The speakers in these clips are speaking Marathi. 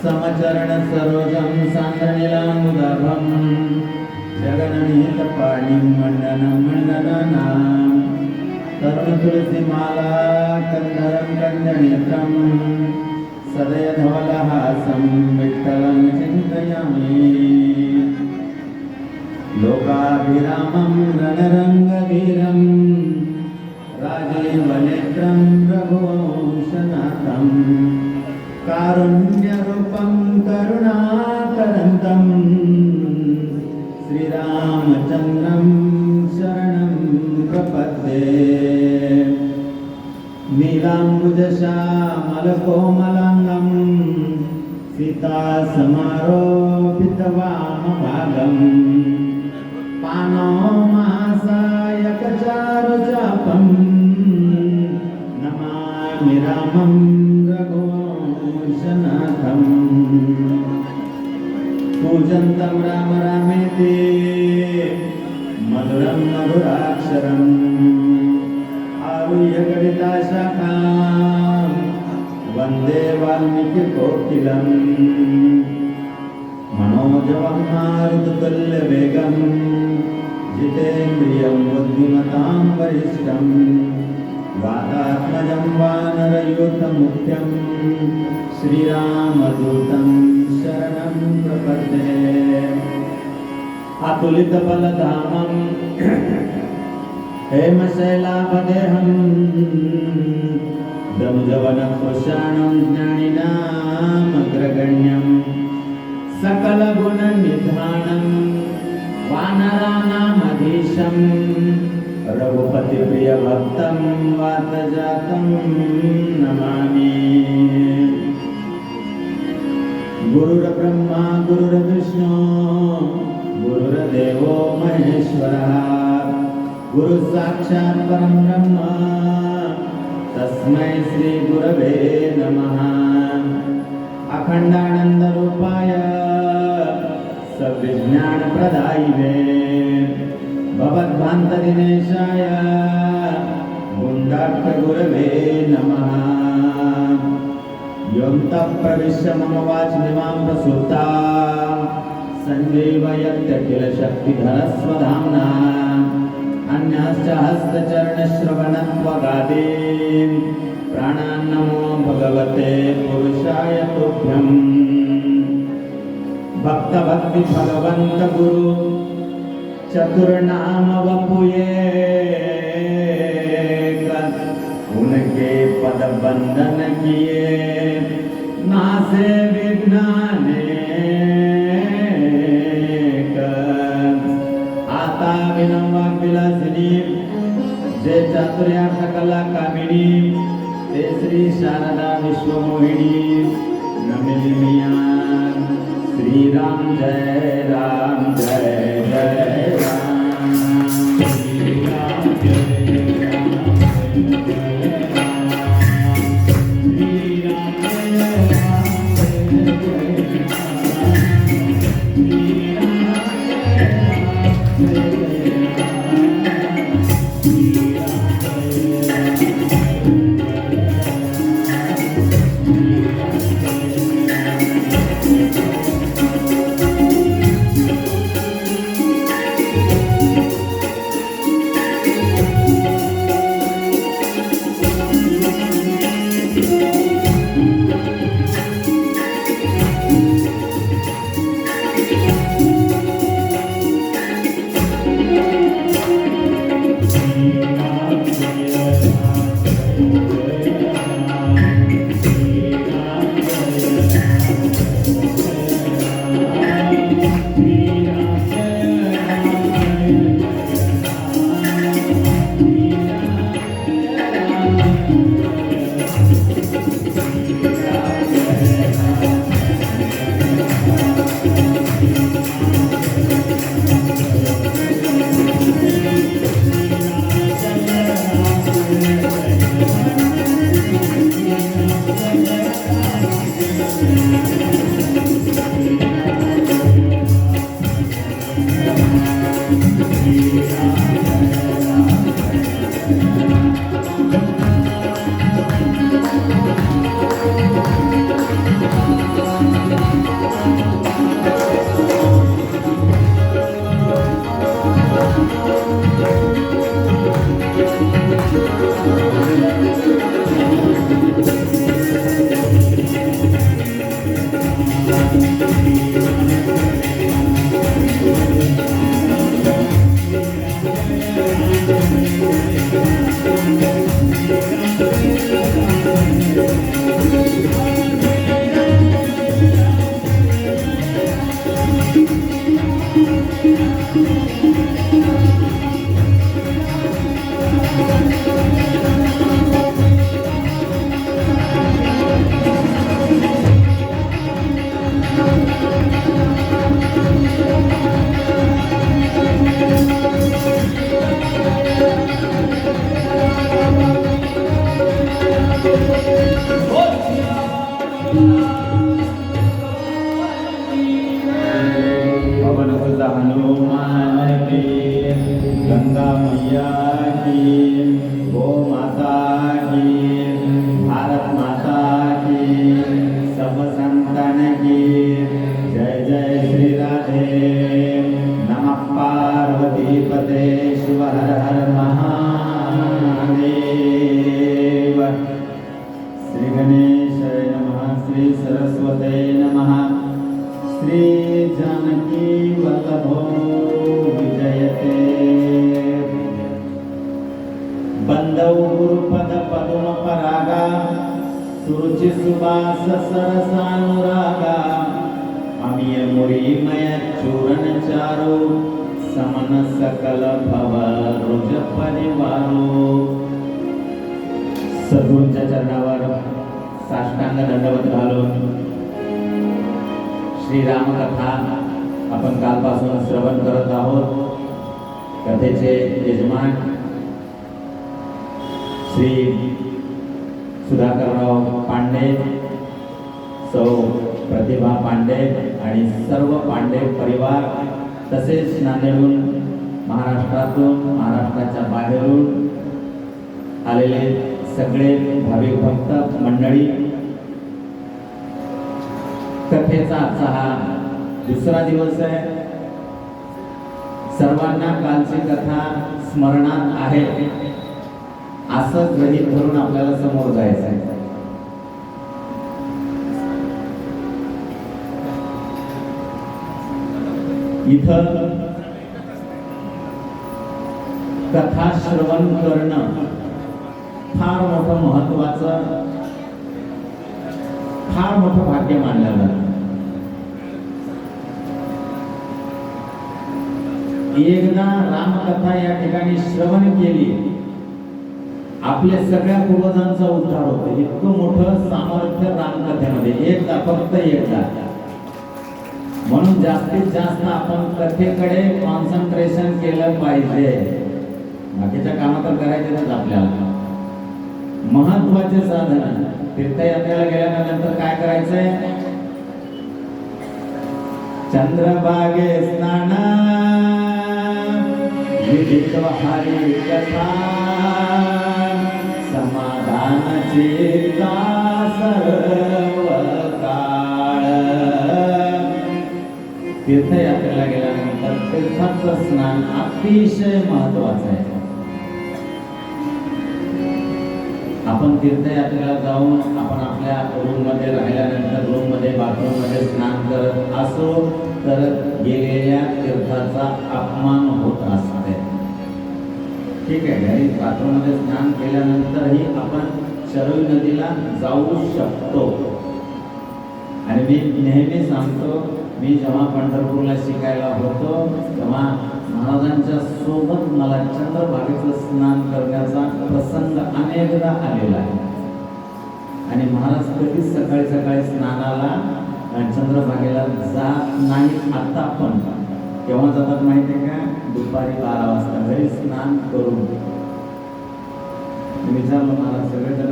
समचरण सरोजं सान्द्रनीलामुदाभं जगन्नीतपाणिं मण्डनं मण्डनानां तरुणतुलसीमाला कन्धरं कन्दनेत्रं सदयधवलहासं विठ्ठलं चिन्तयामि लोकाभिरामं रणरङ्गवीरं राजीवनेत्रं रघुवंशनाथं कारुण्यरूपं करुणाकरन्तं श्रीरामचन्द्रं शरणं प्रपद्ये नीलाम्बुजश्यामलकोमलाङ्गं सीतासमारोपितवामभागं पाणोमासायकचारुचापं नमामि रामं रघुवंशनाथम् पूजन्तं राम रामेति मधुरं मधुराक्षरम् आरुह्य गणिताशाखां वन्दे वाल्मीकिकोकिलं मनोजवं मारुततुल्यवेगं जितेन्द्रियं बुद्धिमतां वरिष्ठं वातात्मजं वानरयूथमुख्यं श्रीरामदूतं शरणं प्रपद्ये। अतुलितबलधामं हेमशैलापदेहं दनुजवनकृशाणं ज्ञानिनामग्रगण्यं सकलगुणनिधानं वानराणामधीशं रघुपतिप्रियभक्तं वातजातं नमामि। गुरुर्ब्रह्मा गुरुर्विष्णु गुरुर्देवो महेश्वरः गुरुसाक्षात् परं ब्रह्म तस्मै श्री गुरवे नमः। अखंडानंदरूपाय सविज्ञानप्रदायिने भवद्भान्तदिनेशाय गुण्डाख्यगुरवे नमः। योऽन्तः प्रविश्य मम वाचमिमां प्रसुप्ता सञ्जीवयत्यखिलशक्तिधरस्वधाम्ना अन्यश्च हस्तचरणश्रवणत्वगादीन् प्राणान्नमो भगवते पुरुषाय तुभ्यं। भक्तभक्ति भगवंत गुरु चतुर्नाम वपुये उनके पद बंदन किए नासे विघ्नाने आता विनम विलासिनी जय चातुर्यार्थ कला कामिनी ते श्री शारदा विश्वमोहिनी नमिली मिया श्री राम जय राम जय जय राम श्री राम जय राम गंगा मैया की, गो माता की, भारत माता की, सब संतन की जय जय श्री राधे। नमः पार्वती पते बंदौ गुरुपद पदुम परागा सुरुचि सुबास सरसानुरागा अमीय मुरीमय चूरण चारो समन सकल भव रुज परिवारो। सद्गुरूंच्या चरणावर साष्टांग दंडवत घालून श्रीरामकथा आपण कालपासून श्रवण करत आहोत। कथेचे यजमान श्री सुधाकरराव पांडे, सौ प्रतिभा पांडे आणि सर्व पांडे परिवार, तसेच नांदेडहून, महाराष्ट्रातून, महाराष्ट्राच्या बाहेरून आलेले सगळे भाविक भक्त मंडळी। कथेचा आजचा हा दुसरा दिवस आहे। सर्वांना कालची कथा स्मरणात आहे असं गृहीत धरून आपल्याला समोर जायचं आहे। इथं कथा श्रवण करणं फार मोठं महत्वाचं, फार मोठं भाग्य मानलं जातं। एकदा रामकथा या ठिकाणी श्रवण केली, आपल्या सगळ्या पूर्वजांचा उद्धार होतो। इतकं मोठं सामर्थ्य रामकथेमध्ये, एकदा, फक्त एकदा। म्हणून जास्तीत जास्त आपण कथेकडे कॉन्सन्ट्रेशन केलं पाहिजे। बाकीच्या कामं तर करायचेच आपल्याला। महत्वाचे साधन, तीर्थयात्रेला गेल्यानंतर काय करायचंय? चंद्रभागे स्नान विदित हरी कथा समाधान चित्ता सर्व काळ। तीर्थयात्रेला गेल्यानंतर तीर्थाचं स्नान अतिशय महत्वाचं आहे। आपण तीर्थयात्रेला जाऊन आपण आपल्या रूम मध्ये राहिल्यानंतर रूम मध्ये बाथरूम मध्ये स्नान करत असो तर गेलेल्या तीर्थाचा अपमान होत असते। ठीक आहे, घरी बाथरूम मध्ये स्नान केल्यानंतरही आपण शरयू नदीला जाऊ शकतो। आणि मी नेहमी सांगतो, मी जेव्हा पंढरपूरला शिकायला होतो तेव्हा महाराजांच्या सोबत मला चंद्रभागेचं स्नान करण्याचा प्रसंग अनेकदा आलेला आहे। आणि महाराज कधीच सकाळी सकाळी स्नानाला चंद्रभागेला जात नाही। आता पण केव्हा जातात माहिती आहे का? दुपारी 12 वाजता घरी स्नान करून। मी विचारलं, महाराज सगळे जण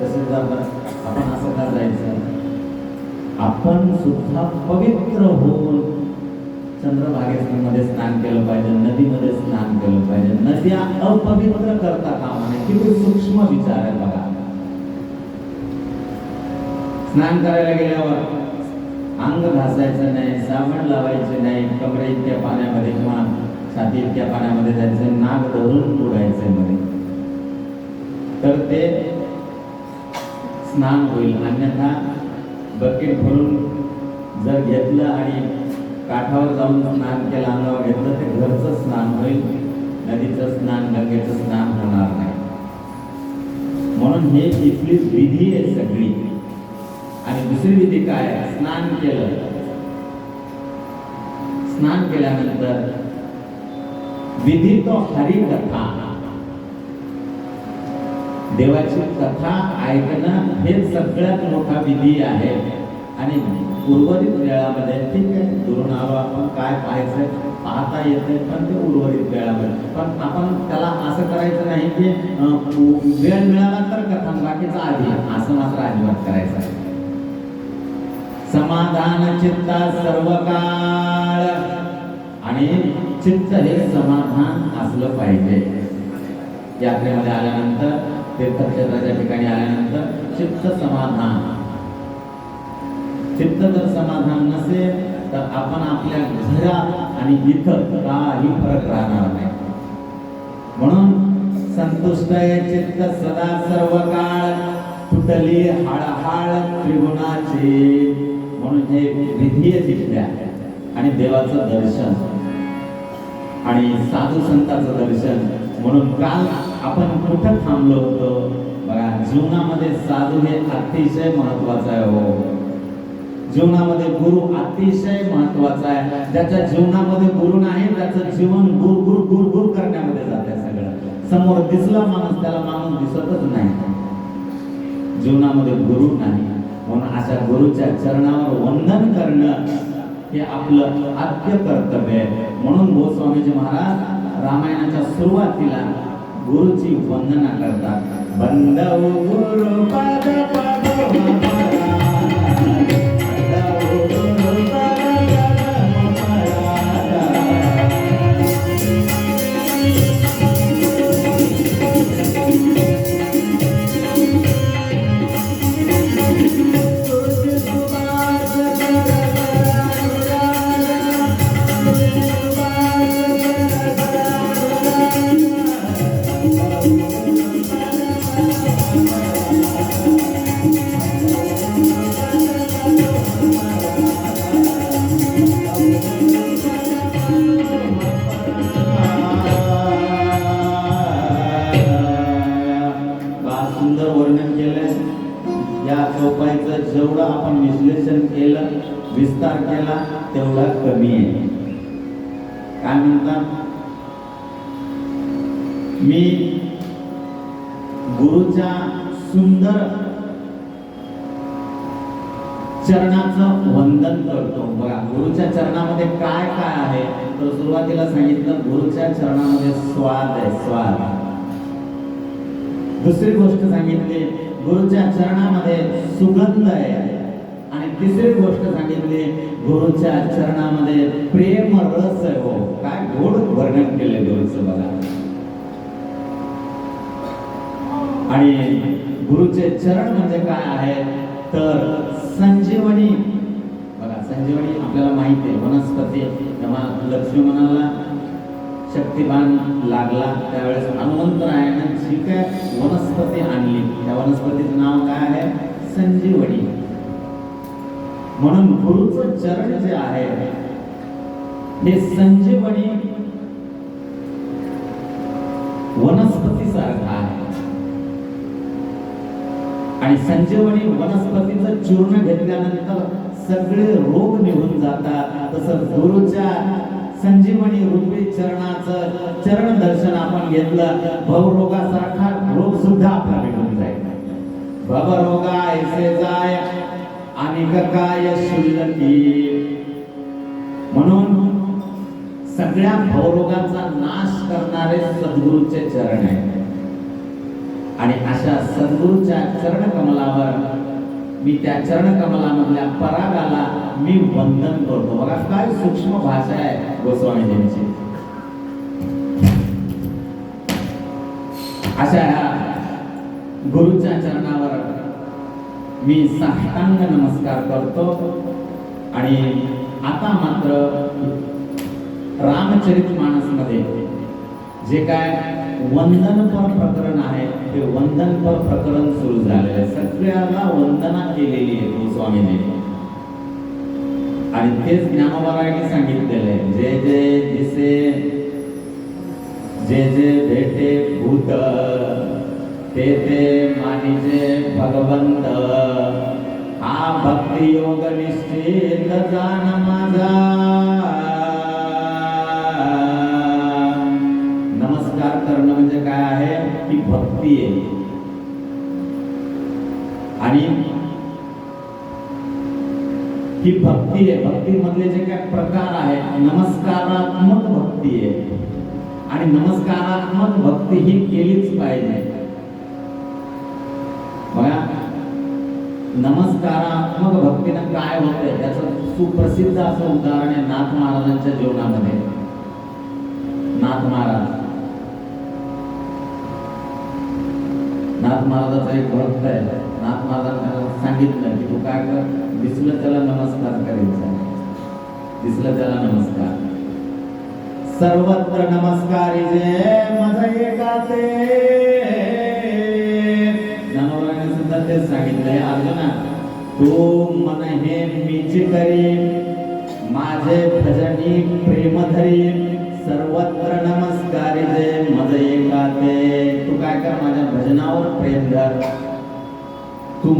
तसे जातात, आपण असं का जायचं? आपण सुद्धा पवित्र होऊन चंद्रभागेमध्ये स्नान केलं पाहिजे, नदीमध्ये स्नान केलं पाहिजे। नद्या अपवित्र करता कामा नये। किती सूक्ष्म विचार आहे बघा। स्नान करायला गेल्यावर अंग घासायचं नाही, साबण लावायचे नाही, कमरे इतक्या पाण्यामध्ये किंवा छाती इतक्या पाण्यामध्ये जायचं, नाक धरून बुडायचं मध्ये, तर ते स्नान होईल। अन्यथा बकेट भरून जर घेतलं आणि काठावर जाऊन स्नान केलं, अंगावर घेतलं, ते घरचं स्नान होईल, नदीचं स्नान, गंगेचं स्नान होणार नाही। म्हणून हे इथली विधी आहे सगळी। आणि दुसरी विधी काय? स्नान केलं, स्नान केल्यानंतर विधी तो हरिकथा, देवाची कथा ऐकणं हे सगळ्यात मोठा विधी आहे। आणि उर्वरित वेळामध्ये ठीक आहे, दुरून आलो आपण, काय पाहायचंय पाहता येते, पण ते उर्वरित वेळामध्ये। पण आपण त्याला असं करायचं नाही की वेळ मिळाला तर कथा, बाकीचा आधी, असं मात्र अजिबात करायचं आहे। समाधान चित्ता सर्व काळ, आणि चित्त हे समाधान असलं पाहिजे। यात्रेमध्ये आल्यानंतर, तीर्थक्षेत्राच्या ठिकाणी आल्यानंतर चित्त समाधान, चित्त जर समाधान नसेल तर आपण आपल्या घरात आणि इथं काही फरक राहणार नाही। म्हणून संतुष्ट चित्त सदा सर्व काळ, तुटली हाळहाळ त्रिगुणाची। म्हणून हे विधी तिथल्या आणि देवाचं दर्शन आणि साधू संतांचं दर्शन म्हणून काल आपण कुठं थांबलो होतो बघा, जीवनामध्ये साधू हे अतिशय महत्वाचं आहे हो. जीवनामध्ये गुरु अतिशय महत्वाचा आहे. ज्याच्या जीवनामध्ये गुरु नाही त्याचं जीवन गुर करण्यामध्ये जाते. सगळं समोर दिसला माणूस त्याला माणूस दिसतच नाही. जीवनामध्ये गुरु नाही, म्हणून अशा गुरुच्या चरणावर वंदन करणं हे आपलं आद्य कर्तव्य आहे. म्हणून गोस्वामीजी महाराज रामायणाच्या सुरुवातीला गुरुची वंदना करतात. बंदव गुरु पद जेवढं आपण विश्लेषण केलं, विस्तार केला तेवढा कमी आहे. काय म्हणतात, मी गुरुच्या सुंदर चरणाचं वंदन करतो. बघा गुरुच्या चरणामध्ये काय काय आहे, तर सुरुवातीला सांगितलं गुरुच्या चरणामध्ये स्वाद आहे, स्वाद. दुसरी गोष्ट सांगितली गुरुच्या चरणामध्ये सुगंध आहे, आणि तिसरी गोष्ट सांगितली गुरुच्या चरणामध्ये प्रेम रस आहे. हो, काय गोड वर्णन केले गुरुचं बघा. आणि गुरुचे चरण म्हणजे काय आहे, तर संजीवनी. बघा संजीवनी आपल्याला माहिती आहे, वनस्पती. जेव्हा लक्ष्मणाला शक्तिबाण लागला त्यावेळेस हनुमंतरायानं जी काय वनस्पती आणली त्या वनस्पतीचं नाव काय आहे, संजीवनी. म्हणून गुरुचं चरण जे आहे हे संजीवनी वनस्पती सारखं आहे. आणि संजीवनी वनस्पतीचं चूर्ण घेतल्यानंतर सगळे रोग निघून जातात. तसं गुरुच्या संजीवनी रूपी चरणाचं चरण दर्शन आपण घेतलं, भवरोगासारखा रोग सुद्धा आपला निघून जाईल. भवरोगा ऐसे जाय आणि काय शुल्लकी. म्हणून सगळ्या भवरोगाचा नाश करणारे सद्गुरूचे चरण आहे. आणि अशा सद्गुरूच्या चरण कमलावर मी त्या चरण कमलामधल्या परागाला मी वंदन करतो. बघा काय सूक्ष्म भाषा आहे गोस्वामीजींची. अशा ह्या गुरुच्या चरणावर मी साष्टांग नमस्कार करतो. आणि आता मात्र रामचरितमानसमध्ये जे काय वंदनपर प्रकरण आहे ते वंदनपर प्रकरण सुरू झालेलं आहे. सगळ्याला वंदना केलेली आहे गोस्वामीने. आणि तेच ज्ञानोबारायांनी सांगितलेलं आहे, जे जे दिसे जे जे भेटे भूत ते ते मानिजे भगवंत. हा भक्ती योग निश्चित जाण माझा. नमस्कार करणं म्हणजे काय आहे, ही भक्ती आहे. आणि ही भक्ती आहे. भक्ती मधले जे काय प्रकार आहेत, नमस्कारात्मक भक्ती आहे. आणि नमस्कारात्मक भक्ती ही केलीच पाहिजे. बघा नमस्कारात्मक भक्तीनं काय होतंय त्याचं सुप्रसिद्ध असं उदाहरण आहे नाथ महाराजांच्या जीवनामध्ये. नाथ महाराजाचा एक भक्त आहे. नाथ महाराजांना सांगितलं की तू काय कर, दिसलं त्याला नमस्कार करायचा, दिसलं त्याला नमस्कार. सर्वत्र नमस्कारी जे माझा एकाते. ज्ञानोबाने सुद्धा तेच सांगितलंय, अर्जुना तू मन हे मीच करी, माझे भजनी प्रेम धरी. सर्वत्र नमस्कारी जे मज एका तू काय कर, माझ्या भजनावर प्रेम धर, तू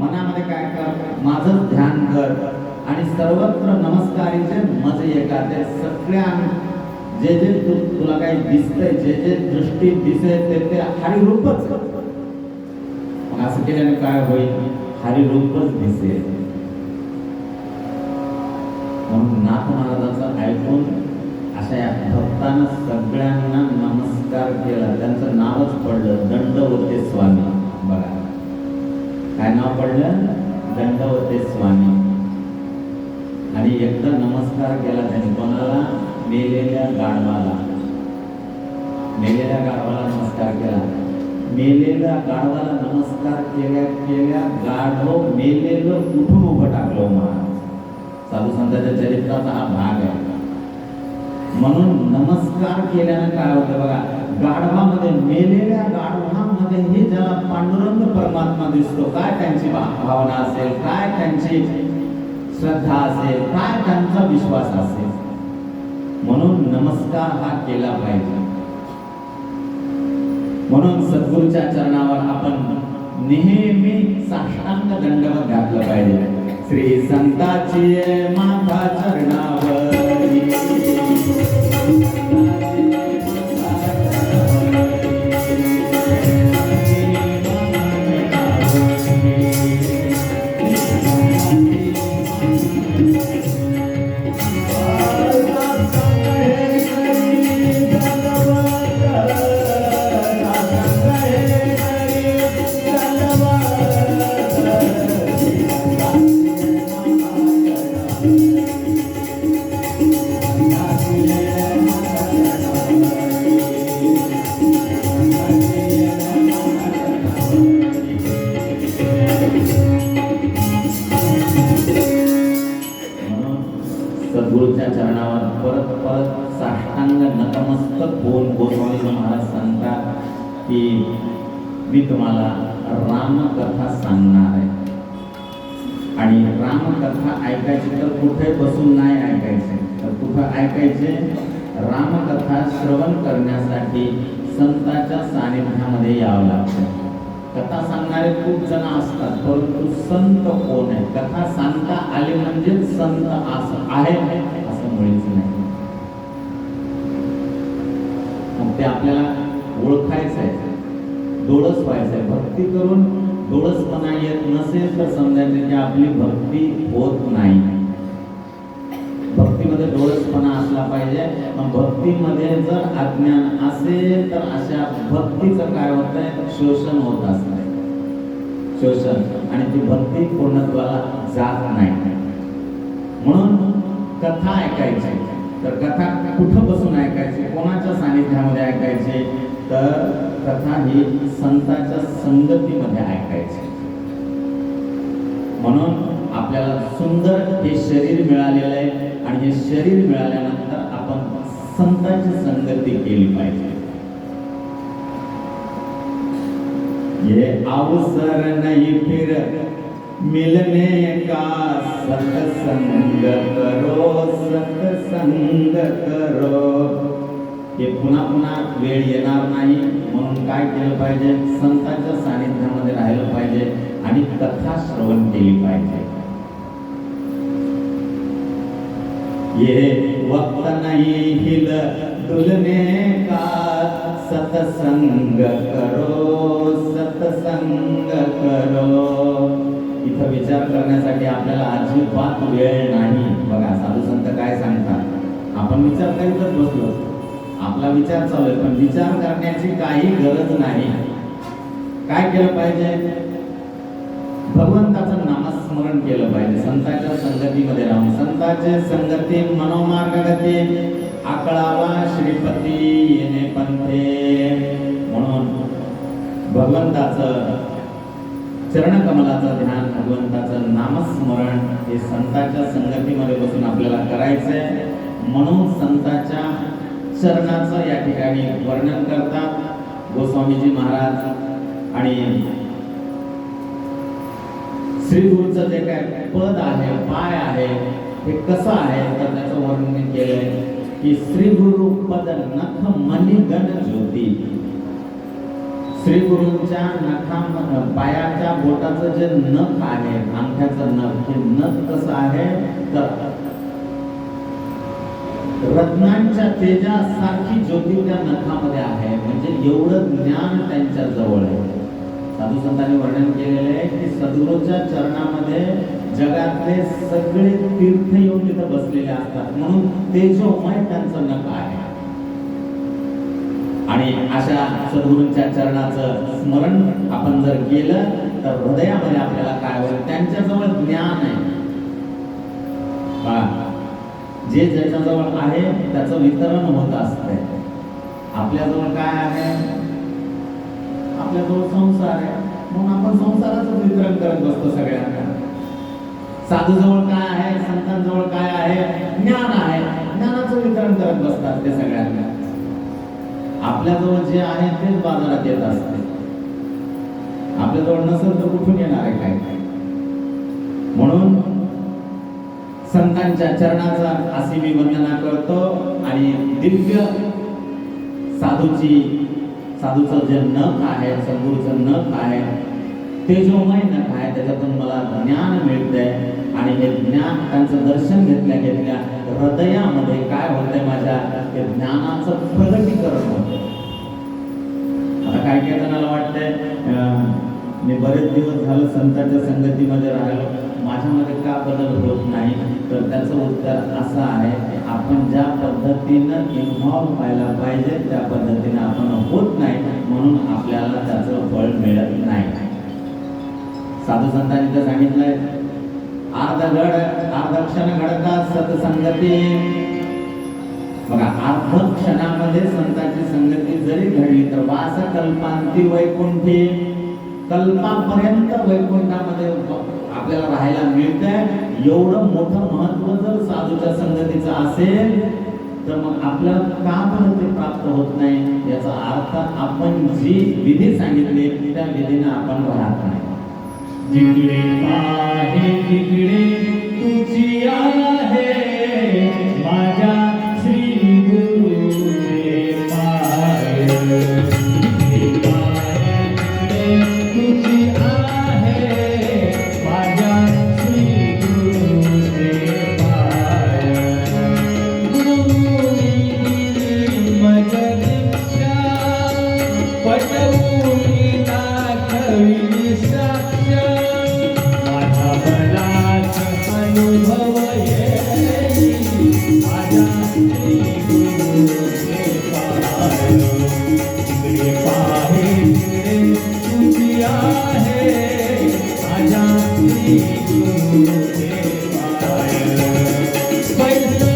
मनामध्ये काय कर, माझं ध्यान कर आणि सर्वत्र नमस्कारीचे मजे एका ते सगळ्या जे जे तुला काही दिसतंय, जे जे दृष्टी दिसेल ते हरिरूपच. मग असं केल्याने काय होईल, हरिरूपच दिसेल. म्हणून नाथ महाराजांचं ऐकून अशा या भक्तांना सगळ्यांना नमस्कार केला. त्यांचं नावच पडलं दंडवते स्वामी. बघा काय नाव पडलं, दंडवते स्वामी. आणि एकदा नमस्कार केला त्यांनी, कोणाला, मेलेल्या गाढवाला. मेलेल्या गाढवाला नमस्कार केला. मेलेल्या गाढवाला नमस्कार केल्या केल्या गाढव मेलेलं उठून उभं टाकलं महाराज. साधू संतांच्या चरित्राचा हा भाग आहे. म्हणून नमस्कार केल्यानं काय होतं बघा, गाढवामध्ये, मेलेल्या गाढवामध्ये हे ज्याला पांडुरंग परमात्मा दिसतो, काय त्यांची भावना असेल, काय त्यांची श्रद्धा असेल, काय त्यांचा विश्वास असेल. म्हणून नमस्कार हा केला पाहिजे. म्हणून सद्गुरूच्या चरणावर आपण नेहमी साष्टांग दंडवत घातलं पाहिजे. श्री संताची माता चरणावर सद्गुरूच्या चरणावर परत परत साष्टांग नतमस्तक होऊन गोस्वामी महाराज सांगतात की मी तुम्हाला रामकथा सांगणार आहे. आणि रामकथा ऐकायची तर कुठे बसून नाही ऐकायचे, तर कुठं ऐकायचे, रामकथा श्रवण करण्यासाठी संतांच्या सानिध्यामध्ये यावं लागतं. कथा सांगणारे खूप जण असतात, परंतु संत कोण आहे, कथा सांगता आले म्हणजे संत असं आहे असं मुळीच नाही. मग ते आपल्याला ओळखायचं आहे, डोळस व्हायचं आहे. भक्ती करून डोळसपणा येत नसेल तर समजायचं की आपली भक्ती होत नाही. भक्तीमध्ये डोळसपणा असला पाहिजे. पण भक्तीमध्ये जर अज्ञान असेल तर अशा भक्तीचं काय होतंय, शोषण होत असतंय, शोषण. आणि ती भक्ती पूर्णत्वाला जात नाही. म्हणून कथा ऐकायची, तर कथा कुठं बसून ऐकायची, कोणाच्या सानिध्यामध्ये ऐकायची, तर कथा ही संतांच्या संगतीमध्ये ऐकायची. म्हणून आपल्याला सुंदर हे शरीर मिळालेलं आहे आणि हे शरीर मिळाल्यानंतर आपण संतांची संगती केली पाहिजे. ये अवसर नहीं फिर मिलने का, सत्संग करो, सत्संग करो. हे पुन्हा पुन्हा वेळ येणार नाही. म्हणून काय केलं पाहिजे, संतांच्या सानिध्यामध्ये राहिलं पाहिजे आणि कथा श्रवण केली पाहिजे. ये वक्त नहीं हिल डुलने का, सत्संग करो, सत्संग करो. इथं विचार करण्यासाठी आपल्याला अजिबात वेळ नाही. बघा साधू संत काय सांगतात, आपण विचार करीतच बसलो, आपला विचार चालू आहे, पण विचार करण्याची काही गरज नाही. काय केलं पाहिजे, भगवंताचं नामस्मरण केलं पाहिजे. संतांच्या संगतीमध्ये राहून, संतांचे संगती मनोमार्गगती, आकळावा श्रीपती येणे पंथे. म्हणून भगवंताचं चरणकमलाचं ध्यान, भगवंताचं नामस्मरण हे संतांच्या संगतीमध्ये बसून आपल्याला करायचंय. म्हणून संतांच्या चरणाचं या ठिकाणी वर्णन करतात गोस्वामीजी महाराज. आणि श्री गुरुचं जे काय पद आहे, पाय आहे, हे कसं आहे तर त्याचं वर्णन केलंय की श्री गुरु पद नख मणिगण ज्योती. श्री गुरूंच्या पायाच्या बोटाचं जे नख आहे, अंगठ्याचं नख, हे नख कसं आहे तर रत्नांच्या तेजासारखी ज्योती त्या नखामध्ये आहे. म्हणजे एवढं ज्ञान त्यांच्या जवळ आहे. साधू संतांनी वर्णन केलेलं आहे की सद्गुरूंच्या चरणामध्ये जगातले सगळे तीर्थ येऊन तिथं बसलेले असतात, म्हणून तेजोमय त्यांचं नख आहे. आणि अशा सद्गुरूंच्या चरणाचं स्मरण आपण जर केलं तर हृदयामध्ये आपल्याला काय होईल, त्यांच्याजवळ ज्ञान आहे. जे ज्याच्याजवळ आहे त्याचं वितरण होत असते. आपल्याजवळ काय आहे, आपल्याजवळ संसार आहे, म्हणून आपण संसाराचं वितरण करत बसतो सगळ्यांना. साधूजवळ काय आहे, संतांजवळ काय आहे, ज्ञान आहे, ज्ञानाचं वितरण करत बसतात ते सगळ्यांना. आपल्याजवळ जे आहे तेच बाजारात येत असते. आपल्याजवळ नसेल तर कुठून येणार आहे काय काय. म्हणून संतांच्या चरणाचा अशी मी वंदना करतो. आणि दिव्य साधूचं जे नख आहे, सद्गुरूचं नख आहे, तेजोमय नख आहे, त्याच्यातून मला ज्ञान मिळतंय. आणि हे ज्ञान त्यांचं दर्शन घेतल्या हृदयामध्ये काय होतंय, माझ्या ते ज्ञानाचं प्रगटीकरण होतं. आता काय काय जणांना वाटतंय मी बरेच दिवस झालं संतांच्या संगतीमध्ये राहिलो, माझ्यामध्ये का बदल होत नाही, तर त्याचं उत्तर असं आहे, आपण ज्या पद्धतीनं इन्व्हॉल्व व्हायला पाहिजे त्या पद्धतीने आपण होत नाही, म्हणून आपल्याला त्याचं फळ मिळत नाही. साधू संतांनी तर सांगितलंय, अर्ध क्षण घडतात सत्संगती. बघा, अर्ध क्षणामध्ये संतांची संगती जरी घडली तर वास कल्पांती वैकुंठी, कल्पापर्यंत वैकुंठामध्ये आपल्याला राहायला मिळतंय. एवढं मोठं महत्व जर साधूच्या संगतीचं असेल तर मग आपल्याला का बरं ते प्राप्त होत नाही, याचा अर्थ आपण जी विधी सांगितली त्या विधीने आपण राहत नाही. जिकडे पाहे तिकडे तुझी आहे, माझ्या श्री गुरुचे पाय. जिकडे पाहे तिकडे तुझी आहे, माझ्या श्री गुरुचे पाय. गुरुनी दिली मज दीक्षा, पटवून दाखविली साक्ष. अनुभव येई माझ्या श्री गुरुचे पाय. तिकडे पाहे तिकडे तुझी आहे, माझ्या श्री गुरुचे पाय. पैसलो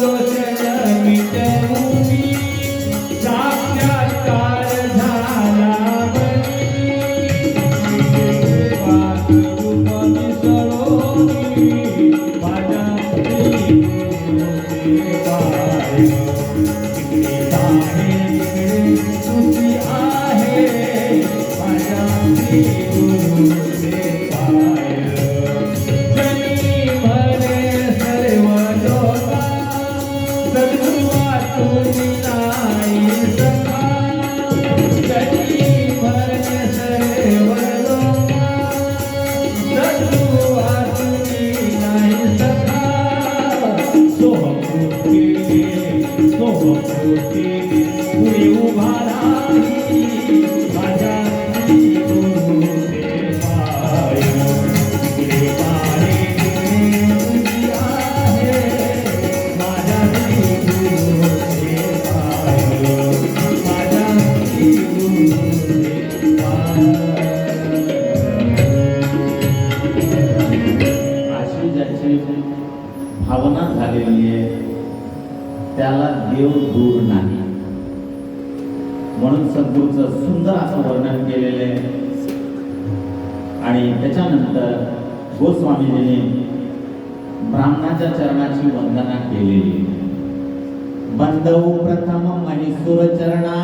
लोचन मिटवूनी, साक्षात्कार झाला बनी. माझ्या श्री गुरुचे पाय. तिकडे पाहे तिकडे तुझी आहे, माझ्या श्री गुरुचे पाय. जनी म्हणे सर्व लोका, सद्गुरू वाचून नाही सखा. जनी म्हणे सर्व लोका, सद्गुरू वाचून नाही सखा. सोहमूर्ती पुढे उभा राही, माझ्या श्री गुरुचे पाय. तिकडे पाहे तिकडे तुझी आहे, माझ्या श्री गुरुचे पाय. माझ्या श्री गुरुचे पाय. अशी ज्याची भावना झालेली आहे त्याला देव दूर नाही, म्हणून सद्गुरूचं सुंदर असं वर्णन केलेलं आहे. आणि त्याच्यानंतर गोस्वामीजीने ब्राह्मणाच्या चरणाची वंदना केलेली. बंधऊ प्रथम मनीसुर चरणा,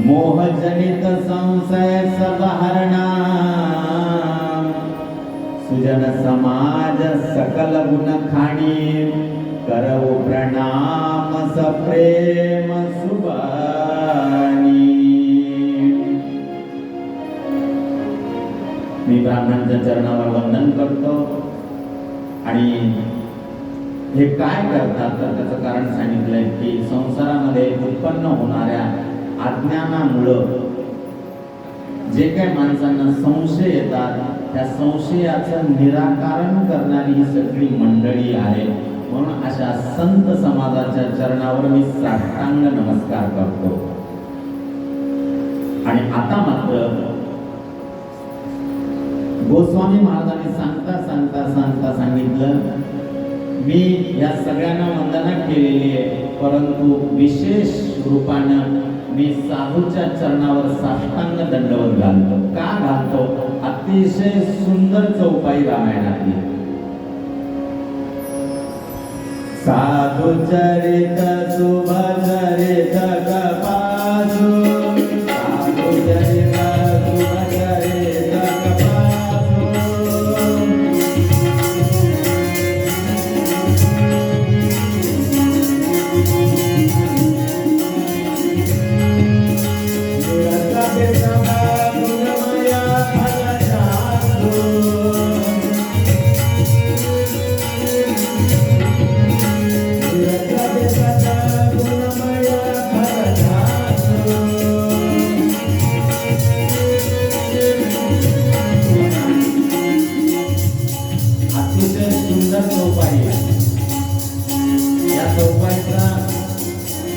मोहजनित संशय सबहरणा. सुजन समाज सकल गुण खाणी, करवो प्रणाम सप्रेम सुबानी. ब्राह्मणांच्या चरणावर वंदन करतो. आणि हे काय करतात तर त्याचं कारण सांगितलंय की संसारामध्ये उत्पन्न होणाऱ्या अज्ञानामुळं जे काही माणसांना संशय येतात त्या संशयाचं निराकरण करणारी ही सगळी मंडळी आहे. म्हणून अशा संत समाजाच्या चरणावर मी साष्टांग नमस्कार करतो. आणि आता मात्र गोस्वामी महाराजांनी सांगता सांगितलं मी या सगळ्यांना वंदना केलेली आहे, परंतु विशेष रूपानं मी साधूच्या चरणावर साष्टांग दंडवत घालतो. का घालतो? अतिशय सुंदर चौपाई रामायणातली. साधु चरित शुभ चरित कपासु, साधु चरित शुभ चरित कपासु,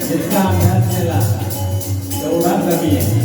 जितका अभ्यास केला तेवढा कमी आहे.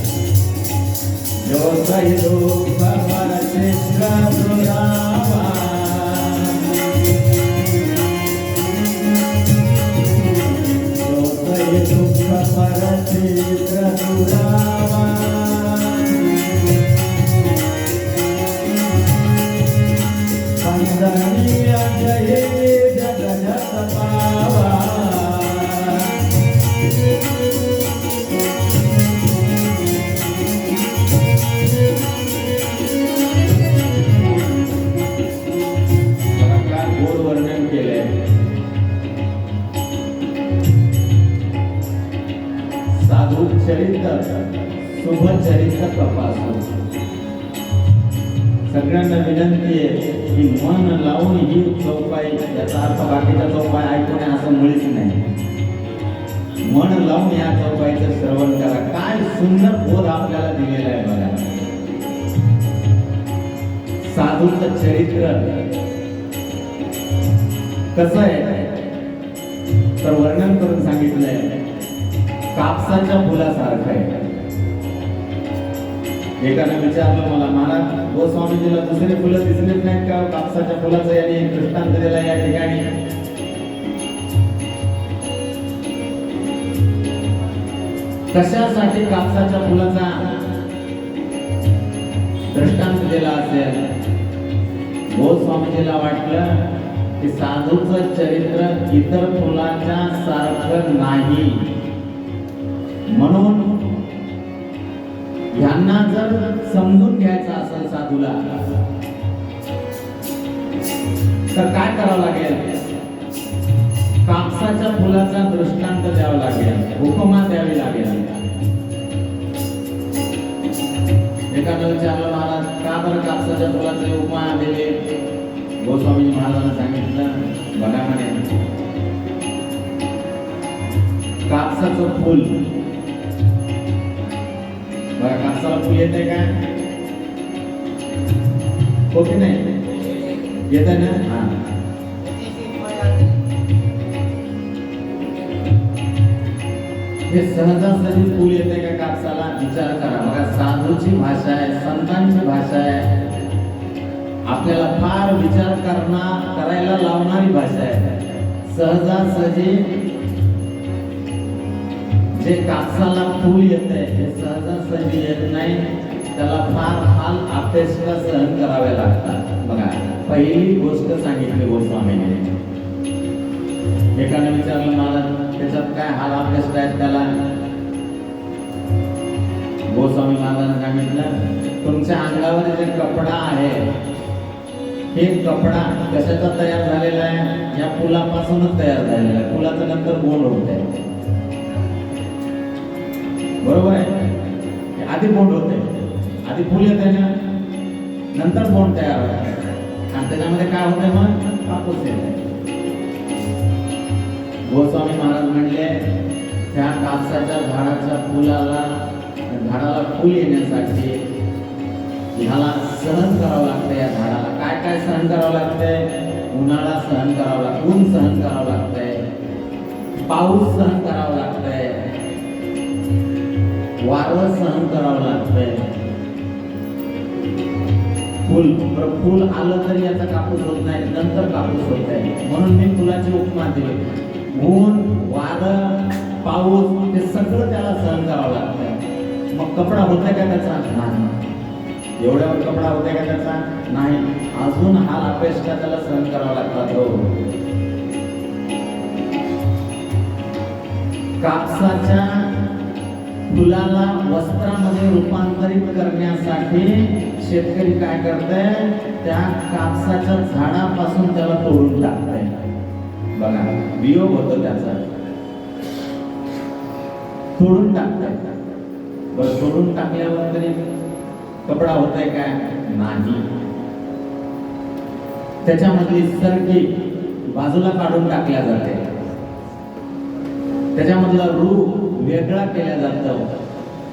शुभ चरित्र तपासू. सगळ्यांना विनंती आहे की मन लावून ही चौपाई, याचा अर्थ बाकीच्या चौपाई ऐकून असं मुळीच नाही. मन लावून या चौपाईचं श्रवण करा. काय सुंदर बोध आपल्याला दिलेला आहे बघा. साधूचं चरित्र कसं आहे तर वर्णन करून सांगितलंय. कापसाच्या फुलासारखं आहे. एकाने विचारलं मला, महाराज गोस्वामीजीला दुसरे फुलं दिसलेच नाहीत का? कापसाच्या फुलाचं याने दृष्टांत दिला या ठिकाणी. कशासाठी कापसाच्या फुलाचा दृष्टांत दिला असेल? गोस्वामीजीला वाटलं की साधूचं चरित्र इतर फुलाच्या सारखं नाही, म्हणून यांना जर समजून घ्यायचं असेल साधूला तर काय करावं लागेल? कापसाच्या फुलाचा दृष्टांत द्यावा लागेल, उपमा द्यावी लागेल. एकानं विचारलं, महाराज का बरं कापसाच्या फुलाचे उपमा दिले? गोस्वामी महाराजांना सांगितलं, बघा म्हणे, कापसाचं फुल बघा, कापसाला फुल येते का? हो की नाही? येत ना? हा. हे सहजासहजी फुल येते का कापसाला? विचार करा. बघा, साधूची भाषा आहे, संतांची भाषा आहे, आपल्याला फार विचार करायला लावणारी भाषा आहे. सहजासहजी जे कापसाला फूल येते हे सहजासहजी येत नाही, त्याला फार हाल अपेक्षा सहन करावे लागतात. बघा, पहिली गोष्ट सांगितली गोस्वामीने. एकाने विचारलं, महाराज त्याच्यात काय हाल अपेक्षा आहेत त्याला? गोस्वामी महाराजांनी सांगितलं, तुमच्या अंगावर जे कपडा आहे हे कपडा कशाचा तयार झालेला आहे? या फुलापासूनच तयार झालेला आहे. फुलाचं नंतर गोंड होत आहे, बरोबर आहे? आधी बोंड होते, आधी फुल येते ना, नंतर बोंड तयार होते आणि त्याच्यामध्ये काय होते मग कापूस येते. गोस्वामी महाराज म्हणले त्या कापसाच्या झाडाच्या झाडाला फुल येण्यासाठी ह्याला सहन करावं लागतं. या झाडाला काय काय सहन करावं लागतंय? उन्हाळा सहन करावं लागतं, ऊन सहन करावं लागतंय, पाऊस सहन करावं लागतंय, वारं सहन करावं लागतंय. फुल आलं तरी याचा कापूस होत नाही, नंतर कापूस होत आहे. म्हणून मी फुलाची उपमा दिली. ऊन, वारं, पाऊस हे सगळं त्याला सहन करावं लागतंय. मग कपडा होतोय का त्याचा? नाही. एवढ्यावर कपडा होतोय का त्याचा? नाही. अजून हाल अपेक्षा त्याला सहन करावा लागतात. कापसाच्या फुलाला वस्त्रामध्ये रूपांतरित करण्यासाठी शेतकरी काय करतंय? त्या कापसाच्या झाडापासून त्याला तोडून टाकतंय. बघा, वियोग होतो त्याचा, तोडून टाकतंय. बरं, तोडून टाकल्यावर तरी कपडा होतोय काय? नाही. त्याच्यामधली सरकी बाजूला काढून टाकल्या जाते, त्याच्यामधला रूप वेगळा केला जातो,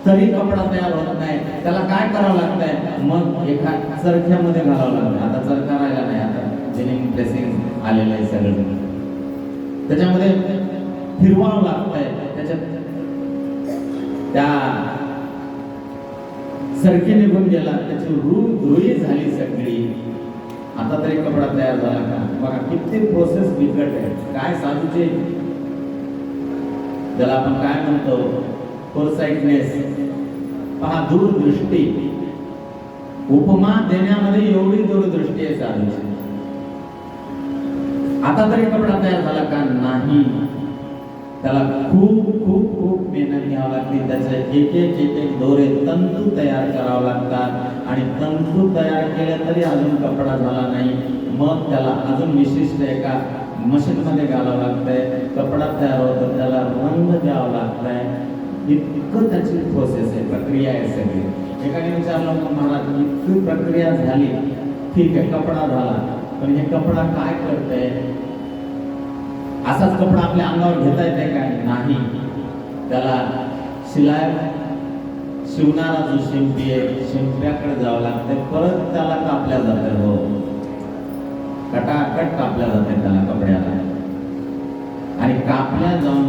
तरी कपडा तयार होत नाही. त्याला काय करावं लागतंय? मग एका चरख्यामध्ये घालावं लागतं. आता चरखा राहिला नाही, आता जिनिंग प्रेसिंग आलेलं आहे सगळं. त्याच्यामध्ये फिरवावं लागतंय. त्याच्यात त्या सरकी निघून गेला, त्याची रुई झाली सगळी. आता तरी कपडा तयार झाला का? बघा किती प्रोसेस बिकट आहे. काय साधूचे ज्याला आपण काय म्हणतो फोरसाइटनेस, पहा दूरदृष्टी. उपमा देण्यामध्ये एवढी दूरदृष्टी आहे साधूची. आता तरी कपडा तयार झाला का? नाही. त्याला खूप खूप खूप मेहनत घ्यावी लागते. त्याचे एक एक दोरे तंतू तयार करावं लागतात आणि तंतू तयार केले तरी अजून कपडा झाला नाही. मग त्याला अजून विशिष्ट एका मशीनमध्ये घालावं लागतंय, कपडा तयार होतो, त्याला रंग द्यावा लागतंय. इतकं त्याची प्रोसेस आहे, प्रक्रिया आहे सगळी. एकाने विचारलं मग महाराज इतकी प्रक्रिया झाली, ठीक आहे कपडा झाला, पण हे कपडा काय करतंय? असाच कपडा आपल्या अंगावर घेता येते काय? नाही. त्याला शिलाई शिवणारा जो शिंपी आहे, शिंप्याकडे जावं लागतंय, परत त्याला कापल्या जाते. हो, कटाकट कापल्या जाते त्याला कपड्याला. आणि कापल्या जाऊन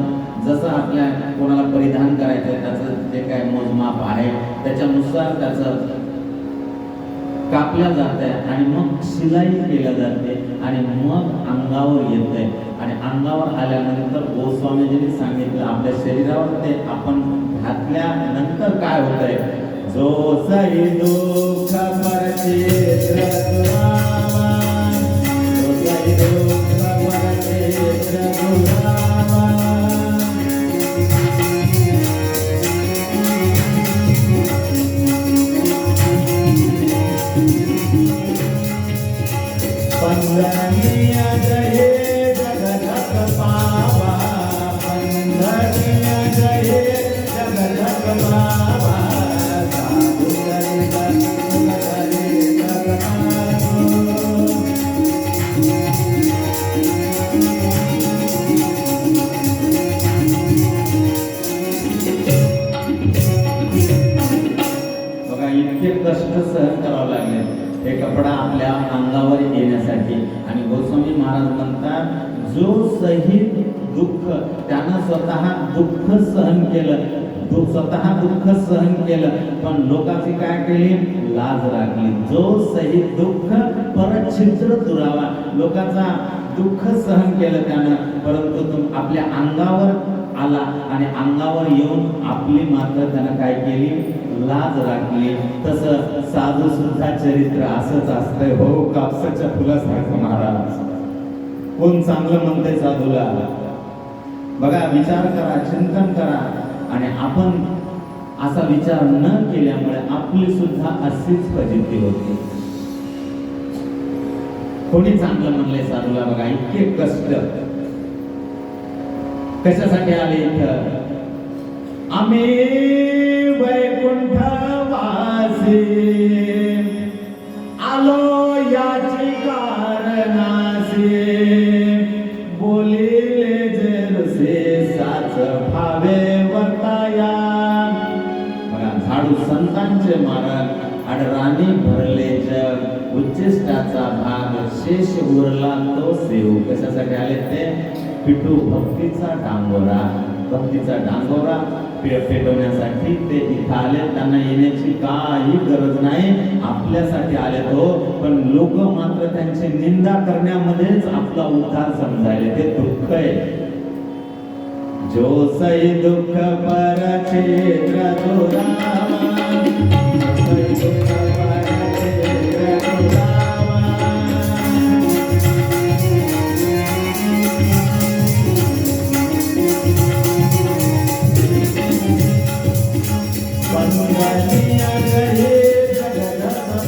जसं आपल्या कोणाला परिधान करायचंय त्याचं जे काय मोजमाप आहे त्याच्यानुसार त्याचं कापल्या जाते आणि मग शिलाई केल्या जाते आणि मग अंगावर येते. आणि अंगावर आल्यानंतर गोस्वामीजींनी सांगितलं आपल्या शरीरावर ते आपण घातल्यानंतर काय होतंय? जो सही दुःख परचे त्रसुरावा, जो सही दुःख परचे त्रसुरावा. पंढरीया जये जगदक पावा, पंढरीया जये जगदक पावा, साधु करे बघा इतके कष्ट सहन करावं लागले हे कपडा आपल्या अंगावर येण्यासाठी. आणि गोस्वामी महाराज म्हणतात जो सहित दुःख त्यानं स्वतः दुःख सहन केलं, स्वतः दुःख सहन केलं पण लोकांची काय केली? लाज राखली. जो सहित दुःख परछिद्र दुरावा, लोकांचा दुःख सहन केलं त्यानं, परंतु आपल्या अंगावर आला आणि अंगावर येऊन आपली मात्र त्यानं काय केली? लाज राखली. तसं साधू सुद्धा चरित्र असंच असतंय. हो, कापसाच्या फुलासारखं महाराज. कोण चांगलं म्हणतंय साधूला? बघा, विचार करा, चिंतन करा. आणि आपण असा विचार न केल्यामुळे आपली सुद्धा अशीच फजिती होती. कोणी चांगलं म्हणलंय साधूला? बघा इतके कष्ट कशासाठी आले इथं? आम्ही वैकुंठ वासी संतांचे मारण अडराणी भरले जग उच्चिष्टाचा भाग शेष उरला तो सेव. कशासाठी आले ते? पिटू भक्तीचा डांगोरा. भक्तीचा डांगोरा पेटवण्यासाठी ते इथं आले. त्यांना येण्याची काही गरज नाही, आपल्यासाठी आले तो. पण लोक मात्र त्यांची निंदा करण्यामध्येच आपला उद्धार समजायले. ते दुःख आहे. जो सई दुःख पर क्षेत्र दुरावा, सई दुःख पर क्षेत्र दुरावा. पंगलिया गए जगत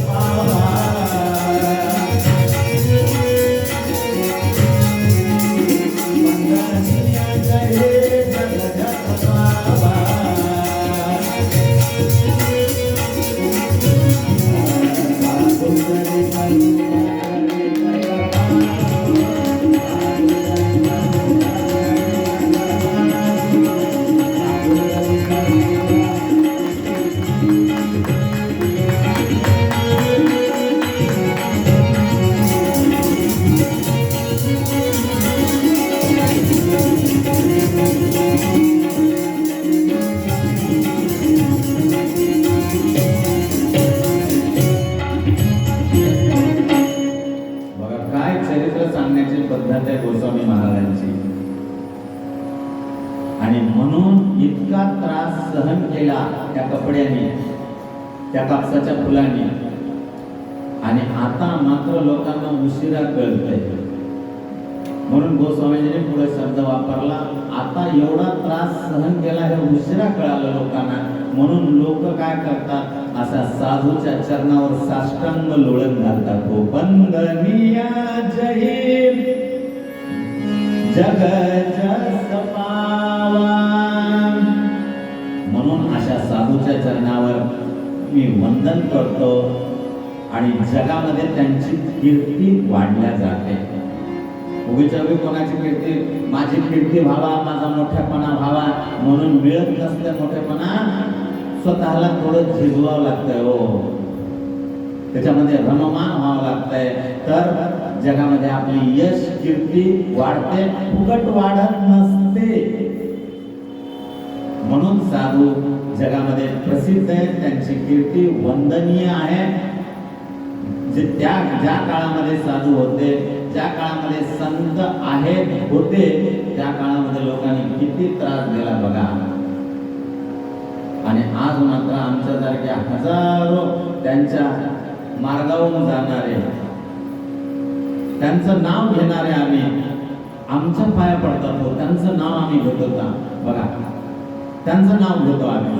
पावा, पंगलिया गए गोस्वामी महाराजांची. आणि म्हणून इतका त्रास सहन केला त्या कपड्याने, त्या कापसाच्या फुलांनी. आणि आता मात्र लोकांना उशिरा कळतंय. म्हणून गोस्वामीजीने पुढे शब्द वापरला, आता एवढा त्रास सहन केला हे उशिरा कळालं लोकांना. म्हणून लोक काय करतात, असा साधूच्या चरणावर साष्टांग लोळण घालतात. हो बंदनिया जय जग जस पावा. म्हणून अशा साधूच्या चरणावर मी वंदन करतो आणि जगामध्ये त्यांची कीर्ती वाढल्या जाते. उगीचवी कोणाची कीर्ती, माझी कीर्ती व्हावा, माझा मोठेपणा व्हावा म्हणून मिळत नसते मोठेपणा. स्वतःला थोडं झिजवावं लागतंय. हो, त्याच्यामध्ये रममान व्हावं लागतंय. तर जगामध्ये आपली यश कीर्ती वाढते, फुकट वाढत नसते. म्हणून साधू जगामध्ये प्रसिद्ध आहे, त्यांची कीर्ती वंदनीय आहे. ज्या काळामध्ये साधू होते, ज्या काळामध्ये संत आहेत होते, त्या काळामध्ये लोकांनी किती त्रास दिला बघा. आणि आज मात्र आमच्यासारख्या हजारो त्यांच्या मार्गावरून जाणारे, त्यांचं नाव घेणारे आम्ही, आमच्या पाया पडतात. हो, त्यांचं नाव आम्ही घेतो का बघा, त्यांचं नाव घेतो आम्ही.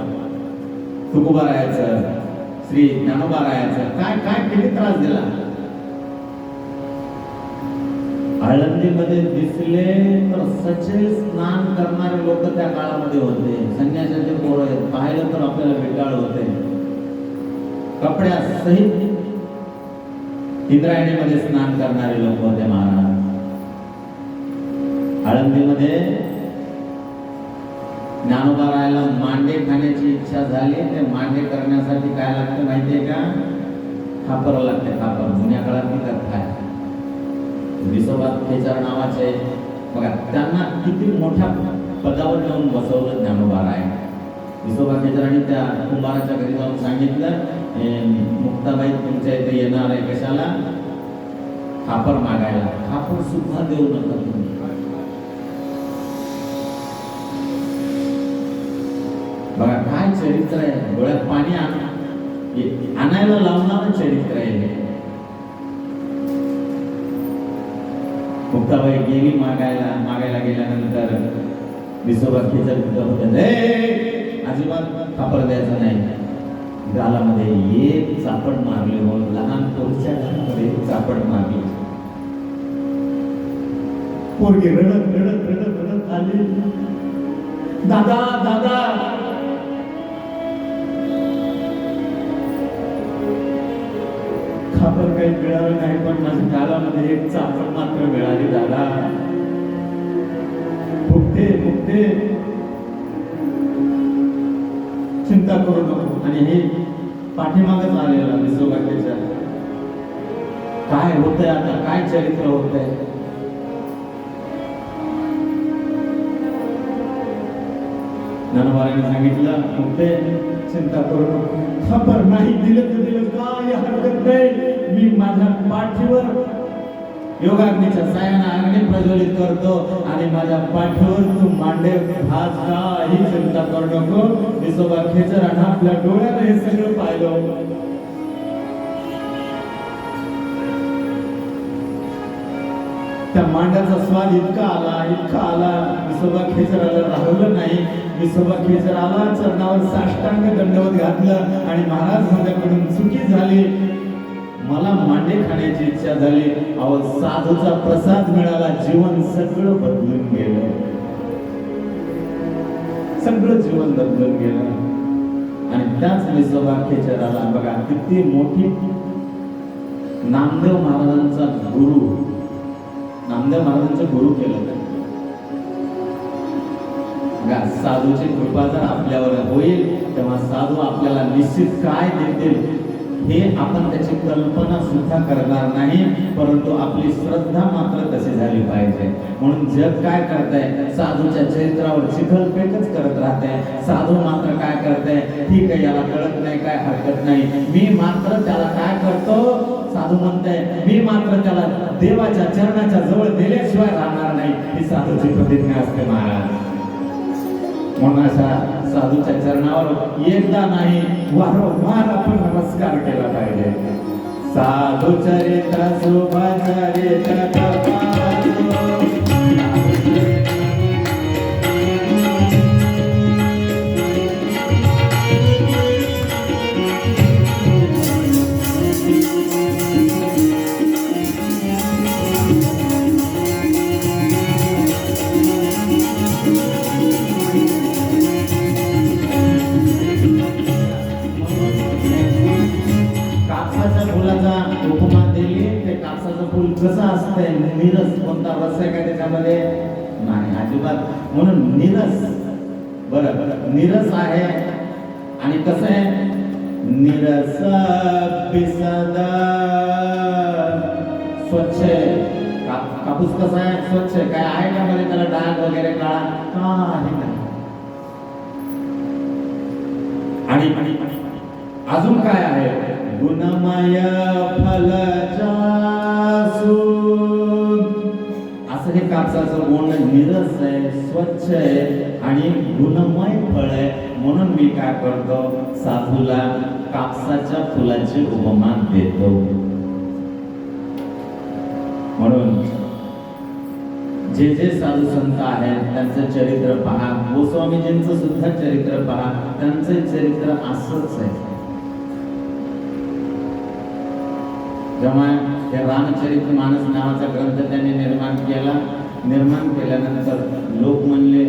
तुकोबारायाचं, श्री ज्ञानोबारायाचं काय काय किती त्रास दिला. आळंदीमध्ये दिसले तर सचेल स्नान करणारे लोक त्या काळामध्ये होते. संन्यासाचे पोरं पाहिलं तर आपल्याला बेटाळ होते. कपड्यासहित इंद्रायणीमध्ये स्नान करणारे लोक होते महाराज. आळंदीमध्ये ज्ञानोबारायाला मांडे खाण्याची इच्छा झाली. ते मांडे करण्यासाठी काय लागतं माहितीये का? खापर लागते. खापर जुन्या काळात ती कथा आहे. विसोबा खेचर नावाचे बघा, त्यांना किती मोठ्या पदावर जाऊन बसवलं ज्ञानोबाराय. विसोबा खेचरांनी त्या कुंभाराच्या घरी जाऊन सांगितलं, मुक्ताबाई तुमच्या इथे येणार आहे कशाला? खापर मागायला. खापर सुद्धा देऊ नका तुम्ही. बघा काय चरित्र आहे. डोळ्यात पाणी आणायला लावणारं चरित्र आहे. मुक्ताबाई गेली मागायला गेल्यानंतर विसोबा खेचर होते, अजिबात खापर द्यायचं नाही. गालामध्ये एक चापड मारली. हो, लहान पोरच्या गालामध्ये चापड मारली. पोरगी रडत रडत रडत रडत आली, दादा दादा. खापर काही मिळालं नाही, पण माझ्या गालामध्ये एक चापड मात्र मिळाली. दादा फुकते फुकते, चिंता करू नको. आणि हे पाठीमागच आलेला विसोबाच्या काय होतंय आता, काय चरित्र होतंय. ज्ञानोबारांनी सांगितलं ते चिंता करू नको, खबर नाही दिलं तर दिलं, काय हरकत नाही, मी माझ्या पाठीवर योगाग्नीच्या साह्याने अग्नी प्रज्वलित करतो आणि माझ्या पाठीवर तू मांडे भात, काही चिंता करू नको. विसोबा खेचरानं आपल्या डोळ्याने हे सगळं पाहिलं. त्या मांड्याचा स्वाद इतका आला विसोबा खेचराला राहवलं नाही. विसोबा खेचराला चरणावर साष्टांग दंडवत घातलं आणि महाराज माझ्याकडून चुकी झाली, मला मांडे खाण्याची इच्छा झाली. अहो साधूचा प्रसाद मिळाला, जीवन सगळं बदलून गेलं, सगळं जीवन बदलून गेलं. आणि त्याच विसोबा खेचराला बघा किती मोठी नामदेव महाराजांचा गुरु, नामदेव महाराजांचं गुरु केलं. साधूची कृपा जर आपल्यावर होईल तेव्हा साधू आपल्याला निश्चित काय देतील हे आपण त्याची कल्पना सुद्धा करणार नाही, परंतु आपली श्रद्धा मात्र तशी झाली पाहिजे. म्हणून जग काय करतंय, साधूच्या चरित्रावर चिखलफेकच करत राहते. साधू मात्र काय करते, ठीक आहे याला कळत नाही काय हरकत नाही, मी मात्र त्याला काय करतो, साधू म्हणते मी मात्र त्याला देवाच्या चरणाच्या जवळ दिल्याशिवाय राहणार नाही, ही साधूची प्रतिज्ञा असते महाराज. म्हणून अशा साधूच्या चरणावर एकदा नाही वारंवार आपण नमस्कार केला पाहिजे. साधू चरित्र शुभचरित्र कसं असतंय, निरस कोणता रस आहे का त्याच्यामध्ये नाही अजिबात. म्हणून निरस बरं निरस आहे. आणि कसं आहे, निरस बिसद स्वच्छ. कापूस कसा आहे, स्वच्छ. काय आहे का मध्ये त्याला डाग वगैरे काळा काही नाही. आणि अजून काय आहे, गुणमय फलचा असं हे कापसाचं बोंड निरस आहे, स्वच्छ आहे आणि गुणमय फळ आहे. म्हणून मी काय करतो, साधूला कापसाच्या फुलाची उपमा देतो. म्हणून जे जे साधू संत आहेत त्यांचं चरित्र पहा, गोस्वामीजींचं सुद्धा चरित्र पहा, त्यांचं चरित्र असंच आहे. जेव्हा हे रामचरित मानस नावाचा ग्रंथ त्यांनी निर्माण केल्यानंतर लोक म्हणले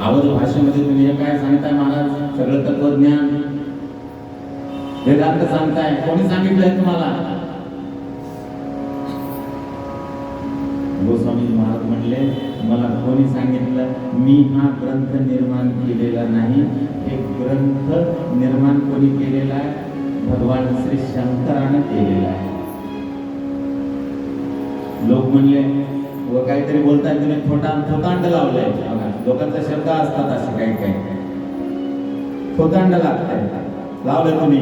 अवध भाषेमध्ये तुम्ही हे काय सांगताय महाराज, सगळं तत्वज्ञान वेदांत सांगताय, कोणी सांगितलंय तुम्हाला? गोस्वामी महाराज म्हणले मला कोणी सांगितलं, मी हा ग्रंथ निर्माण केलेला नाही, हे ग्रंथ निर्माण कोणी केलेला आहे, भगवान श्री शंकराने केलेला आहे. लोक म्हणले व काहीतरी बोलताय तुम्ही, थोतांड लावलंय. लोकांचा शब्द असतात असे काही काही, थोतांड लागतंय, लावलं तुम्ही,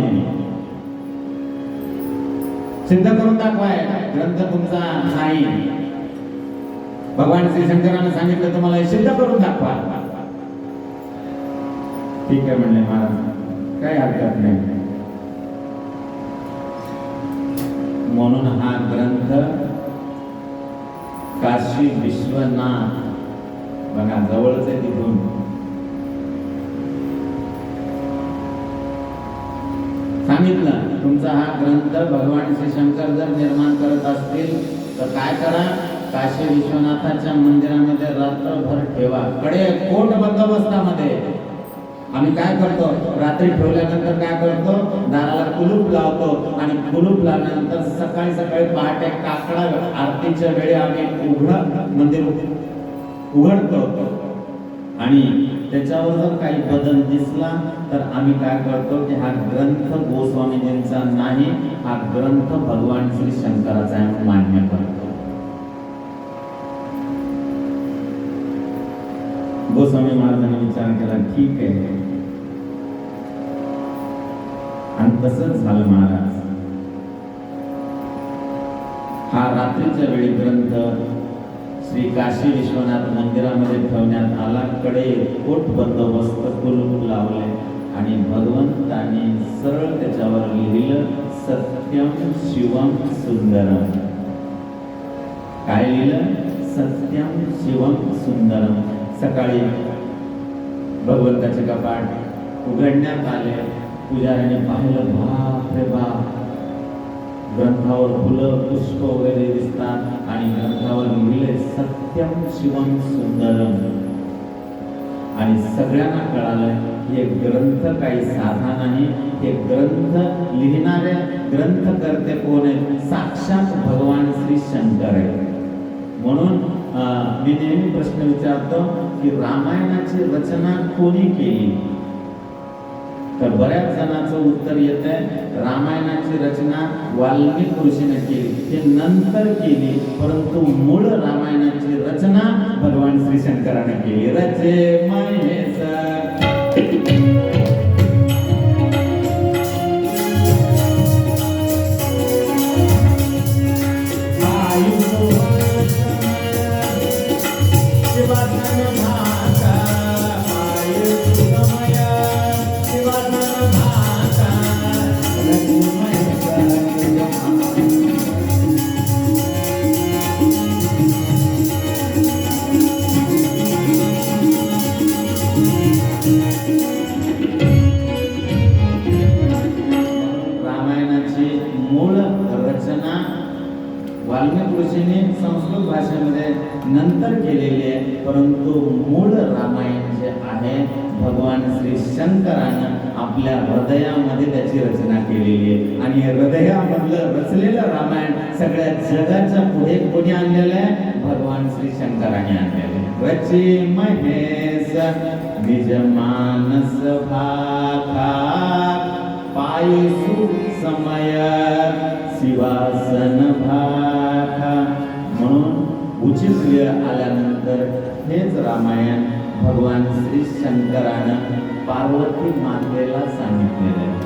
सिद्ध करून दाखवाय ग्रंथ तुमचा नाही. भगवान श्री शंकराने सांगितलं तुम्हाला हे सिद्ध करून दाखवा. ठीक आहे म्हणले महाराज, काही हरकत नाही. म्हणून हा ग्रंथ काशी विश्वनाथ बघा जवळच आहे तिथून, सांगितलं तुमचा हा ग्रंथ भगवान श्री शंकर जर निर्माण करत असतील तर काय करा, काशी विश्वनाथाच्या मंदिरामध्ये रात्रभर ठेवा, कडे कोट बंदोबस्तामध्ये. आम्ही काय करतो, रात्री ठेवल्यानंतर काय करतो, दाराला कुलूप लावतो आणि कुलूप लावल्यानंतर सकाळी सकाळी पहाटे काकडा आरतीच्या वेळी आम्ही मंदिर उघडतो आणि त्याच्यावर जर काही बदल दिसला तर आम्ही काय करतो की हा ग्रंथ गोस्वामीजींचा नाही, हा ग्रंथ भगवान श्री शंकराचा आहे म्हणून मान्य करतो. गोस्वामी महाराजांनी विचार केला, ठीक आहे. आणि तसंच झालं महाराज. हा रात्रीच्या वेळी ग्रंथ श्री काशी विश्वनाथ मंदिरामध्ये ठेवण्यात आला. कडे कोट बंदोबस्त कुलूप लावले आणि भगवंतांनी सरळ त्याच्यावर लिहिलं, सत्यम शिवम सुंदरम. काय लिहिलं? सत्यम शिवम सुंदरम. सकाळी भगवंताचे कपाट उघडण्यात आले. पुजाऱ्याने पाहिलं, बाप रे बाप, ग्रंथावर फुलं पुष्प वगैरे दिसतात आणि ग्रंथावर लिहिले सत्यम शिवम सुंदरम. आणि सगळ्यांना कळालं हे ग्रंथ काही साधा नाही, हे ग्रंथ लिहिणारे ग्रंथकर्ते कोण आहेत? साक्षात भगवान श्री शंकर आहे. म्हणून मी नेहमी प्रश्न विचारतो की रामायणाची रचना कोणी केली? तर बऱ्याच जणांचं उत्तर येत आहे रामायणाची रचना वाल्मिकी ऋषीने केली, ते नंतर केली, परंतु मूळ रामायणाची रचना भगवान श्री शंकराने केली. रचे महेश वाल्मिकी ऋषीने संस्कृत भाषेमध्ये नंतर केलेली आहे, परंतु मूळ रामायण जे आहे भगवान श्री शंकरानं आपल्या हृदयामध्ये त्याची रचना केलेली आहे. आणि हृदयामधलं रचलेलं रामायण सगळ्या जगाच्या पुढे कोणी आणलेलं आहे? भगवान श्री शंकराने आणलेलं आहे. रची महेश निज मानस भाका पायसु समय शिवासन भाका. म्हणून उचित वेळ आल्यानंतर हेच रामायण भगवान श्री शंकरानं पार्वती मातेला सांगितलेलं आहे.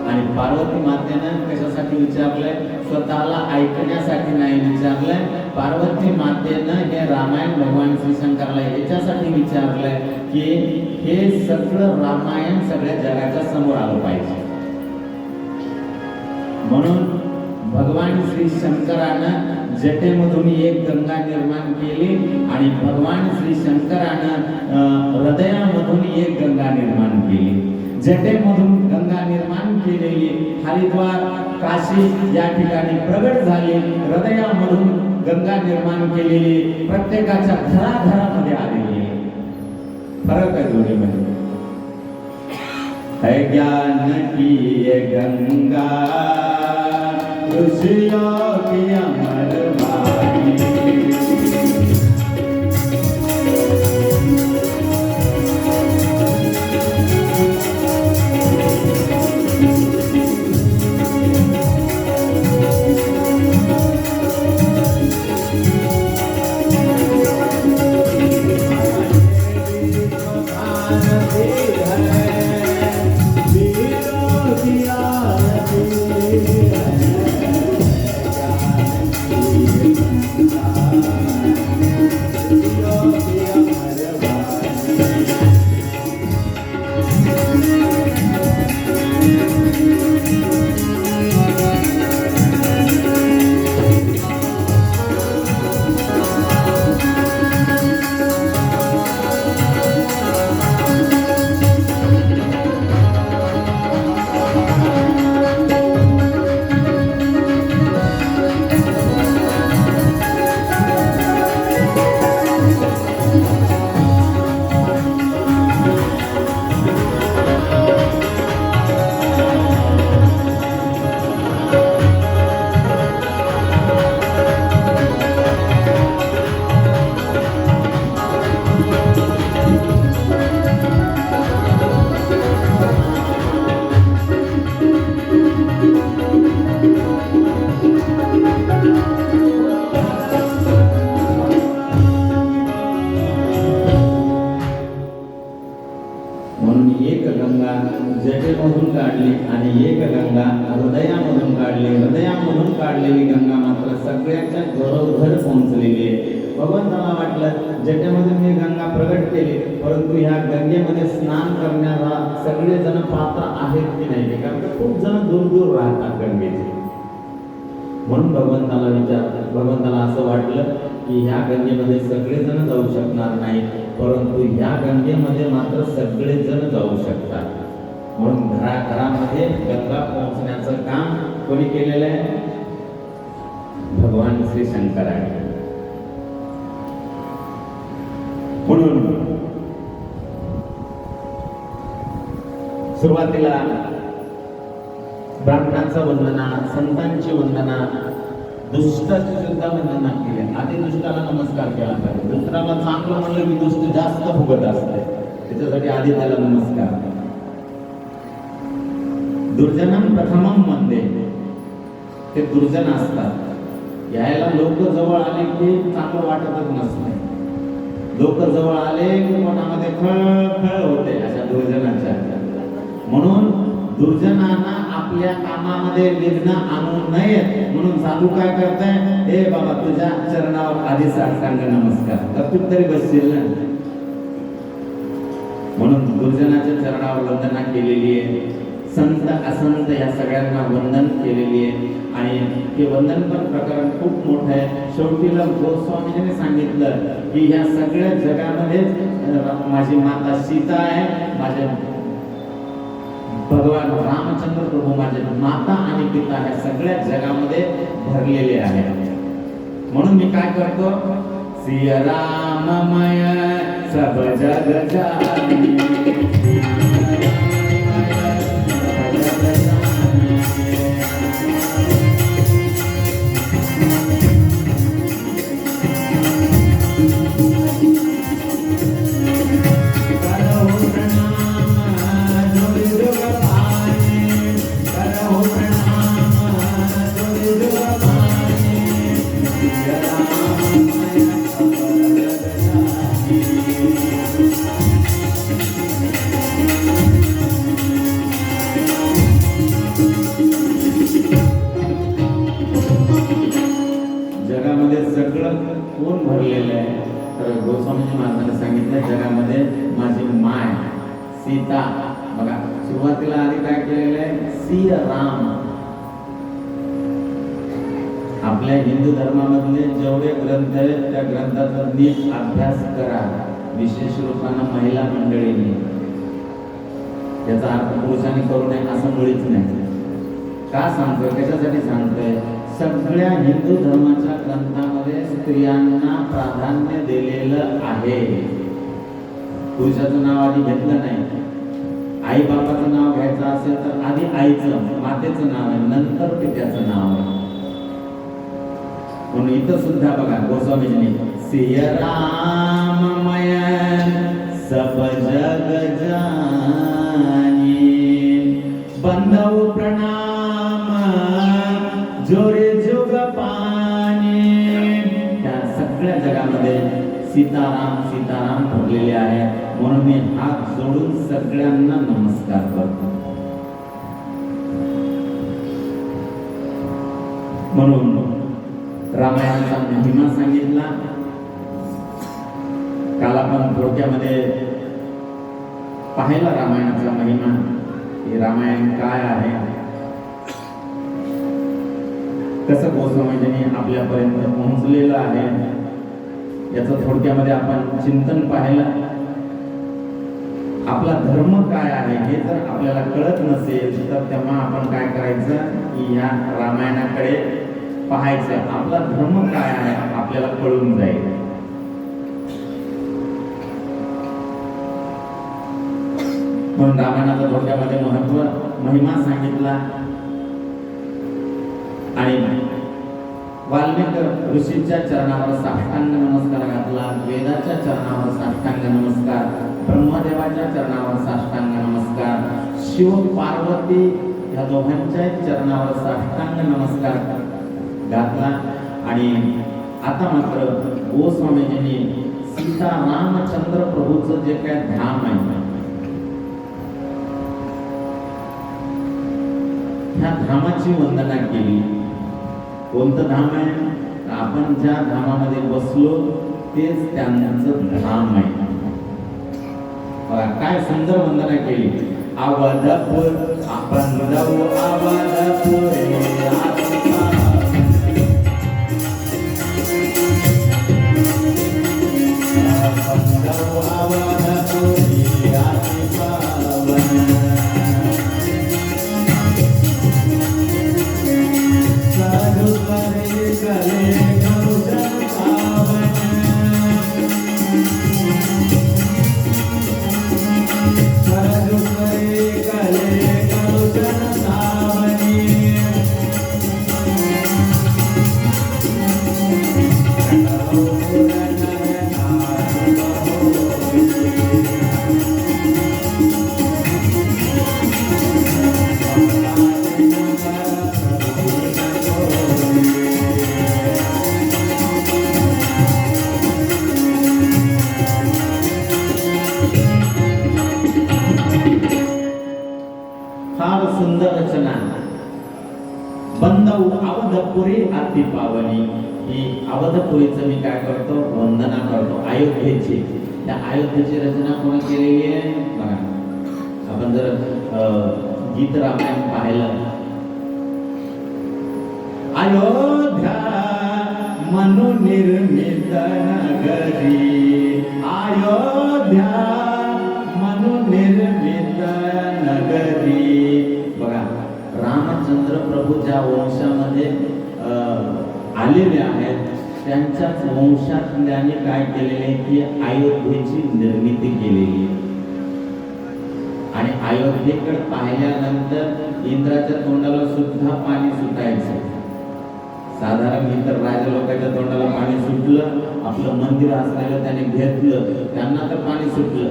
आणि पार्वती मातेनं कशासाठी विचारलंय? स्वतःला ऐकण्यासाठी नाही विचारलंय. पार्वती मातेनं हे रामायण भगवान श्री शंकराला याच्यासाठी विचारलंय की हे सगळं रामायण सगळ्या जगाच्या समोर आलं पाहिजे. म्हणून भगवान श्री शंकरानं जटेमधून एक गंगा निर्माण केली आणि भगवान श्री शंकरानं हृदयामधून एक गंगा निर्माण केली. जटेमधून गंगा निर्माण केलेली हरिद्वार काशी या ठिकाणी प्रगट झाली. हृदयामधून गंगा निर्माण केलेली प्रत्येकाच्या घराघरामध्ये आलेली. फरक आहे दोन्हीमध्ये. है ज्ञान की ये गंगा ऋषियों की अमर वाणी. गंगा जटेमधून काढली आणि एक गंगा हृदयामधून काढली. हृदयामधून काढलेली गंगा मात्र सगळ्यांच्या घरोघर पोहोचलेली आहे. भगवंताला वाटलं जटेमधून मी गंगा प्रगट केली, परंतु ह्या गंगेमध्ये स्नान करण्याला सगळेजण पात्र आहेत की नाही, कारण खूप जण दूर दूर राहतात गंगेचे. म्हणून भगवंताला असं वाटलं की ह्या गंगेमध्ये सगळेजण जाऊ शकणार नाही, परंतु ह्या गंगेमध्ये मात्र सगळेजण जाऊ शकतात. म्हणून घराघरामध्ये गंगा पोहोचण्याचं काम कोणी केलेलं आहे? भगवान श्री शंकराने. म्हणून सुरुवातीला ब्राह्मणांचा वंदना, संतांची वंदना, दुष्टाची सुद्धा वंदना केली. आधी दुष्टाला नमस्कार केला पाहिजे. दुसऱ्याला चांगलं म्हणलं की दुष्ट जास्त फुगत असते, त्याच्यासाठी आधी त्याला नमस्कार. दुर्जनम प्रथमम वंदे. ते दुर्जन असतात, यायला लोक जवळ आले की चांगलं वाटतच नसते. लोक जवळ आले की मनामध्ये खळखळ होते अशा दुर्जनाच्या. म्हणून दुर्जनांना आपल्या कामामध्ये विघ्न आणू नयेत म्हणून साधू काय करताय? हे बाबा, तुझ्या चरणावर आधी साष्टांग नमस्कार. तर तू तरी बसशील ना. म्हणून दुर्जनाच्या चरणावर वंदना केलेली आहे. संत असंत या सगळ्यांना वंदन केलेली आहे. आणि ते वंदन पण प्रकरण खूप मोठं आहे. शेवटीला गोस्वामीजीने सांगितलं की ह्या सगळ्या जगामध्ये माझी माता सीता आहे, माझे भगवान रामचंद्र प्रभू माझे माता आणि पिता ह्या सगळ्या जगामध्ये भरलेले आहेत. म्हणून मी काय करतो? सिया राममय सब जग जानी. जगामध्ये सगळं कोण भरलेलं आहे? तर गोस्वामी महाराजांनी सांगितलं जगामध्ये माझी माय सीता. बघा, सुरुवातीला आधी काय केलेलं आहे? सिया राम. आपल्या हिंदू धर्मामधले जेवढे ग्रंथ आहेत त्या ग्रंथाचा नीट अभ्यास करा, विशेष रूपानं महिला मंडळींनी. याचा अर्थ पुरुषांनी करू नये असं मुळीच नाही. का सांगतोय, कशासाठी सांगतोय? सगळ्या हिंदू धर्माच्या ग्रंथामध्ये स्त्रियांना प्राधान्य दिलेलं आहे. पुरुषाचं नाव आधी घेतलं नाही. आई बापाचं नाव घ्यायचं असेल तर आधी आईचं, मातेचं नाव आहे, नंतर पित्याचं नाव आहे. म्हणून इथं सुद्धा बघा गोस्वामीजींनी सिया राममय सब जग जानी, बंधव प्रणाम जोरे जुग पानी. त्या सगळ्या जगामध्ये सीताराम सीताराम भरलेले आहे. म्हणून मी हात जोडून सगळ्यांना नमस्कार करतो. म्हणून रामायणाचा महिमा सांगितला. काल आपण थोडक्यामध्ये पाहिला रामायणाचा महिमा, की रामायण काय आहे, कसं गोस्वामीजींनी आपल्यापर्यंत पोहोचलेलं आहे, याचं थोडक्यामध्ये आपण चिंतन पाहिलं. आपला धर्म काय आहे हे जर आपल्याला कळत नसेल तर तेव्हा आपण काय करायचं की ह्या रामायणाकडे पाहायचं. आपला धर्म काय आहे आपल्याला कळून जाईल. म्हणून रामायणाचा थोडक्यामध्ये महत्व महिमा सांगितला. आणि वाल्मिक ऋषीच्या चरणावर साष्टांग नमस्कार घातला, वेदाच्या चरणावर साष्टांग नमस्कार, ब्रह्मदेवाच्या चरणावर साष्टांग नमस्कार, शिव पार्वती या दोघांच्या चरणावर साष्टांग नमस्कार घातला. आणि आता मात्र गोस्वामीजींनी सीता रामचंद्र प्रभूचं जे काय धाम आहे ह्या धामाची वंदना केली. कोणतं धाम आहे? आपण ज्या धामामध्ये बसलो तेच त्यांचं धाम आहे. काय सुंदर वंदना केली. अवधपूर आपण जाऊ अवधपूर सुंदर रचना. बंधू अवधपुरी अति पावनी. ही अवधपुरीचं मी काय करतो? वंदना करतो. अयोध्येची, त्या अयोध्येची रचना कोणी केलेली आहे बघा. आपण जर गीत रामायण पाहिलं, अयोध्या मनुनिर्मित नगरी, अयोध्या मनुनिर्मित नगरी. बघा, रामचंद्र प्रभू ज्या वंशामध्ये आलेले आहेत त्यांच्याच वंशातल्याने काय केलेले की अयोध्येची निर्मिती केलेली. आणि अयोध्येकडे पाहिल्यानंतर इंद्राच्या तोंडाला सुद्धा पाणी सुटायचं. साधारण इतर राजा लोकांच्या तोंडाला पाणी सुटलं, आपलं मंदिर असलेलं त्याने घेतलं, त्यांना तर पाणी सुटलं,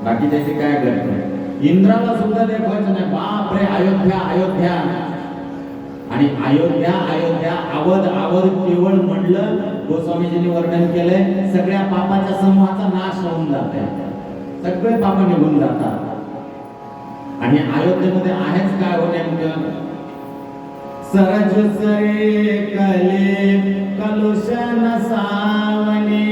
बाकी त्याची काय करत. इंद्राला सुद्धा देखवायचं नाही, बाप रे अयोध्या अयोध्या. आणि अयोध्या अयोध्या अवध अवध केवळ म्हणलं, गोस्वामीजींनी वर्णन केलंय, सगळ्या पापाच्या समूहाचा नाश होऊन जाते, सगळे पाप निघून जातात. आणि अयोध्येमध्ये आहेच काय हो नेमकं? सरज सरे कले कलुषण सावने.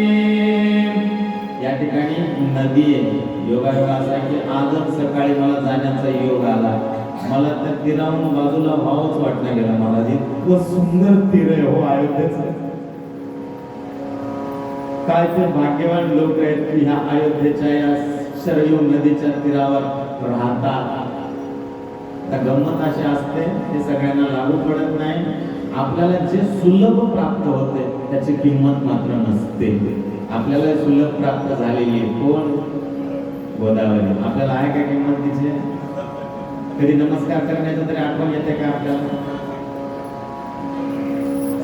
या ठिकाणी नदी आहे. योगायोग असा की आजच सकाळी मला जाण्याचा योग आला. मला त्या तीरावरून बाजूला भावच वाटला गेला. मला इतकं सुंदर तीर आहे हो अयोध्येचं. काय ते भाग्यवान लोक आहेत की ह्या अयोध्येच्या या शरयू नदीच्या तीरावर राहतात. गंमत अशी असते, ते सगळ्यांना लागू पडत नाही. आपल्याला जे सुलभ प्राप्त होते त्याची किंमत मात्र नसते. आपल्याला सुलभ प्राप्त झालेली कोण? गोदावरी. आपल्याला आहे का किंमत तिची? कधी नमस्कार करण्याचं तरी आठवण येते का आपल्याला?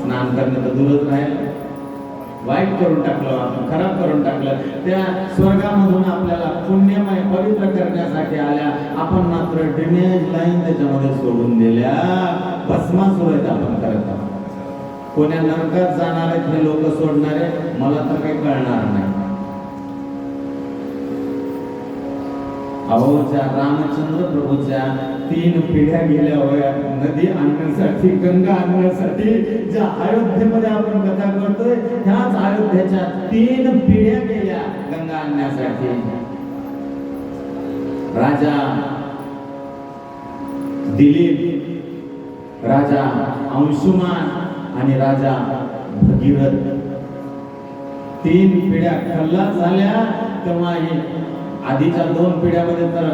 स्नान करणं तर दूरच राहील. वाईट करून टाकलं आपण, खराब करून टाकलं. त्या स्वर्गामधून आपल्याला पुण्यमय पवित्र करण्यासाठी आल्या, आपण मात्र ड्रेनेज लाईन त्याच्यामध्ये सोडून दिल्या. भस्मासुर आहेत आपण करत आहोत. कोण्या नरकात जाणार आहेत हे लोक सोडणारे मला तर काही कळणार नाही. अहो, ज्या रामचंद्र प्रभूच्या 3 पिढ्या गेल्या होत्या नदी आणण्यासाठी, गंगा आणण्यासाठी, ज्या अयोध्येमध्ये आपण कथा करतोय त्याच अयोध्येच्या 3 पिढ्या गेल्या गंगा आणण्यासाठी. राजा दिलीप, राजा अंशुमान आणि राजा भगीरथ. 3 पिढ्या खल्लास झाल्या. तेव्हा आधीच्या 2 पिढ्यामध्ये तर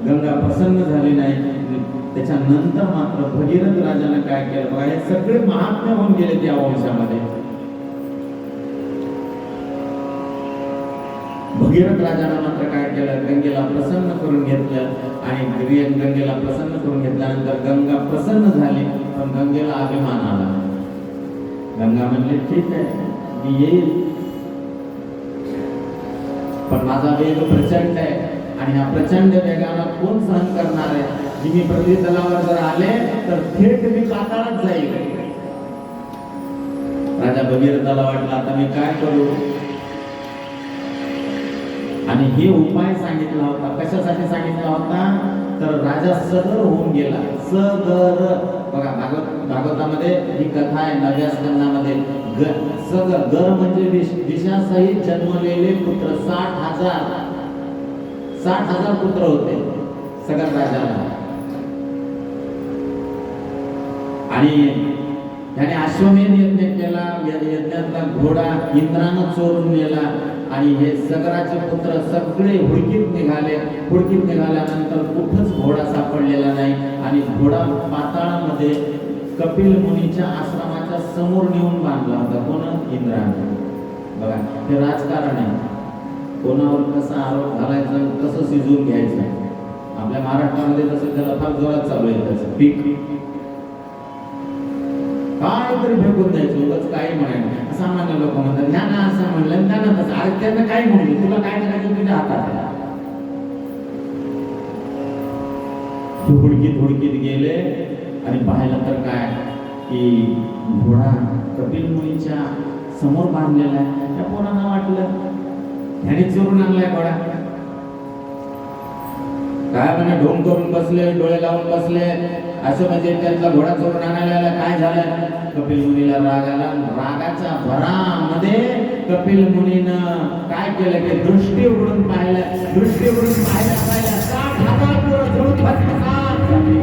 गंगा प्रसन्न झाली नाही. त्याच्यानंतर मात्र भगीरथ राजाने काय केलं बघा. हे सगळे महात्मे होऊन गेले त्या वंशामध्ये. भगीरथ राजाने मात्र काय केलं? गंगेला प्रसन्न करून घेतलं. आणि गंगेला प्रसन्न करून घेतल्यानंतर गंगा प्रसन्न झाली. पण गंगेला अभिमान आला. गंगा म्हणले ठीक आहे मी येईल, पण माझा वेग प्रचंड आहे आणि ह्या प्रचंड वेगाला कोण सहन करणार आहे? की मी पृथ्वी तलावर जर आले तर थेट मी पाताळात जाईल. राजा भगीरथाला वाटलं आता मी काय करू? आणि हे उपाय सांगितला होता. कशासाठी सांगितला होता? तर राजा सदर होऊन गेला. सदर बघा, भागवतामध्ये ही कथा आहे. नव्या स्कंदामध्ये सगर गर म्हणजे दिशासहित जन्मलेले पुत्र 60,000 पुत्र होते सगर राजाला. आणि त्याने अश्वमेध यज्ञ केला. यज्ञातला घोडा इंद्रानं चोरून नेला आणि हे सगराचे पुत्र सगळे हुडकीत निघाल्यानंतर कुठंच घोडा सापडलेला नाही. आणि घोडा पाताळामध्ये कपिल मुनीच्या आश्रमाच्या समोर नेऊन बांधला होता. कोण? इंद्राने. बघा, हे राजकारण आहे. कोणावर कसा आरोप घालायचा, कसं शिजून घ्यायचं. आपल्या महाराष्ट्रामध्ये तसं त्याला फार जोरात चालू आहे. त्याचं पीक काय तरी फेकून द्यायचं, उगाच काही म्हणायचं. सामान्य लोक म्हणतात ह्या ना असं म्हणलं, त्यांना तसं. अरे त्यांना काय म्हणू, तुला काय करायचं तुझ्या हातात आहे. हुडकीत गेले आणि पाहिलं तर काय की घोडा कपिल मुनीच्या समोर बांधलेला आहे. त्या पोरांना वाटलं ह्याने चोरून आणलाय घोडा. काय म्हणे ढोंग करून बसले, डोळे लावून बसले, असं म्हणजे त्यांचा घोडा चोरून आणायला. काय झालं? कपिल मुनीला राग आला. रागाच्या भरामध्ये कपिल मुनीनं काय केलं की दृष्टी उघडून पाहिलं. 60,000 पोरं जळून भस्मसात झाली.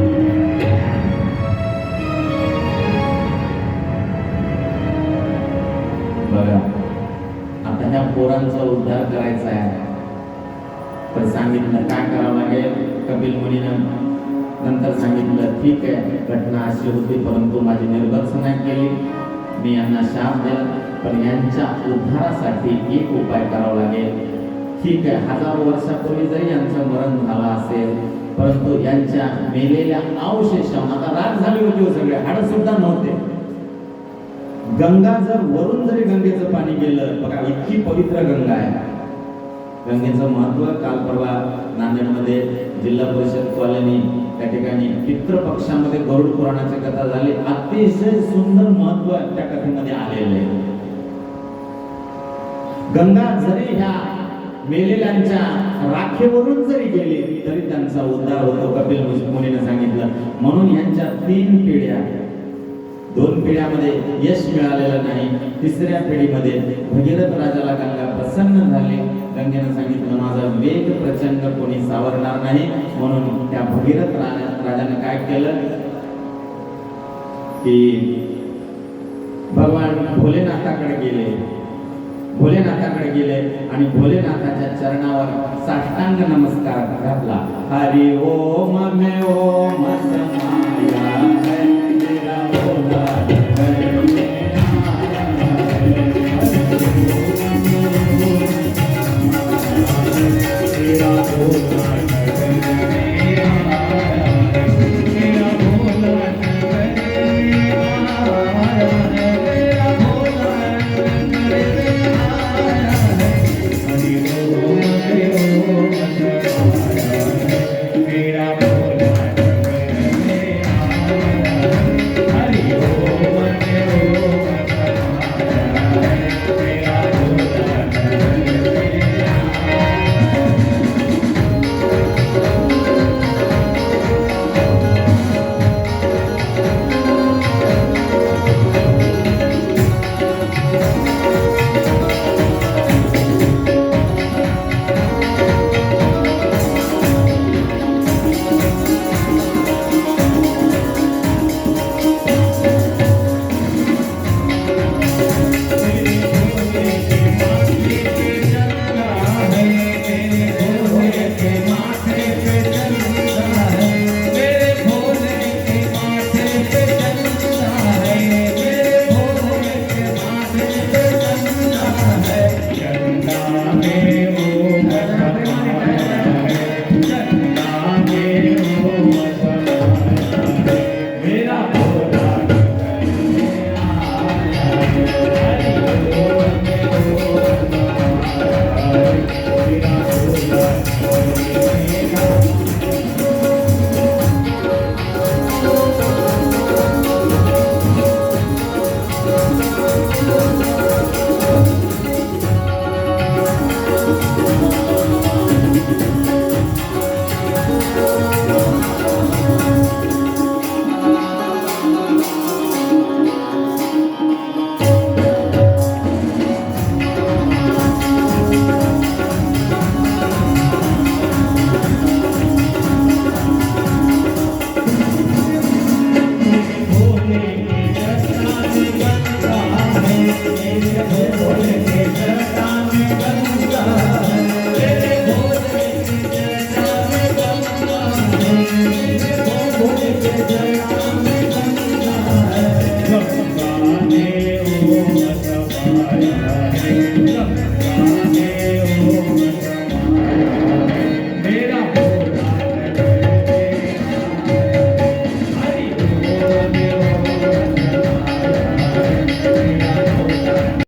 बघा, आता ह्या पोरांचा उद्धार करायचा आहे. तर सांगितलं काय करावं लागेल. कपिल मुनीनं नंतर सांगितलं ठीक आहे, घटना अशी होती परंतु माझी निर्भर्सना केली, मी यांना शाप दिला, पण यांच्या उद्धारासाठी एक उपाय करावा लागेल. ठीक आहे, 1000 वर्षापूर्वी जरी यांचं मरण झालं असेल परंतु यांच्या मेलेल्या अवशेषांना, आता राग झाली होती सगळे, हाडं सुद्धा नव्हते. गंगा जर वरून जरी गंगेचं पाणी गेलं, बघा इतकी पवित्र गंगा आहे. गंगेचं महत्व काल परवा नांदेडमध्ये जिल्हा परिषद कॉलनी त्या ठिकाणी पितृपक्षामध्ये गरुड पुराणाची कथा झाली. अतिशय सुंदर महत्व त्या कथेमध्ये आलेले आहे. गंगा जरी ह्या मेलेल्यांच्या राखेवरून जरी गेली तरी त्यांचा उद्धार होतो, कपिल मुनीने सांगितलं. म्हणून यांच्या 3 पिढ्या, 2 पिढ्यामध्ये यश मिळालेलं नाही. 3ऱ्या पिढीमध्ये भगीरथ राजाला गंगा प्रसन्न झाली. गंगेनं सांगितलं माझा वेग प्रचंड कोणी सावरणार नाही. म्हणून त्या भगीरथ राजाने काय केलं की भगवान भोलेनाथाकडे गेले आणि भोलेनाथाच्या चरणावर साष्टांग नमस्कार घातला. हरि ओम मे ओम समाया मेरा भोला भोले केशव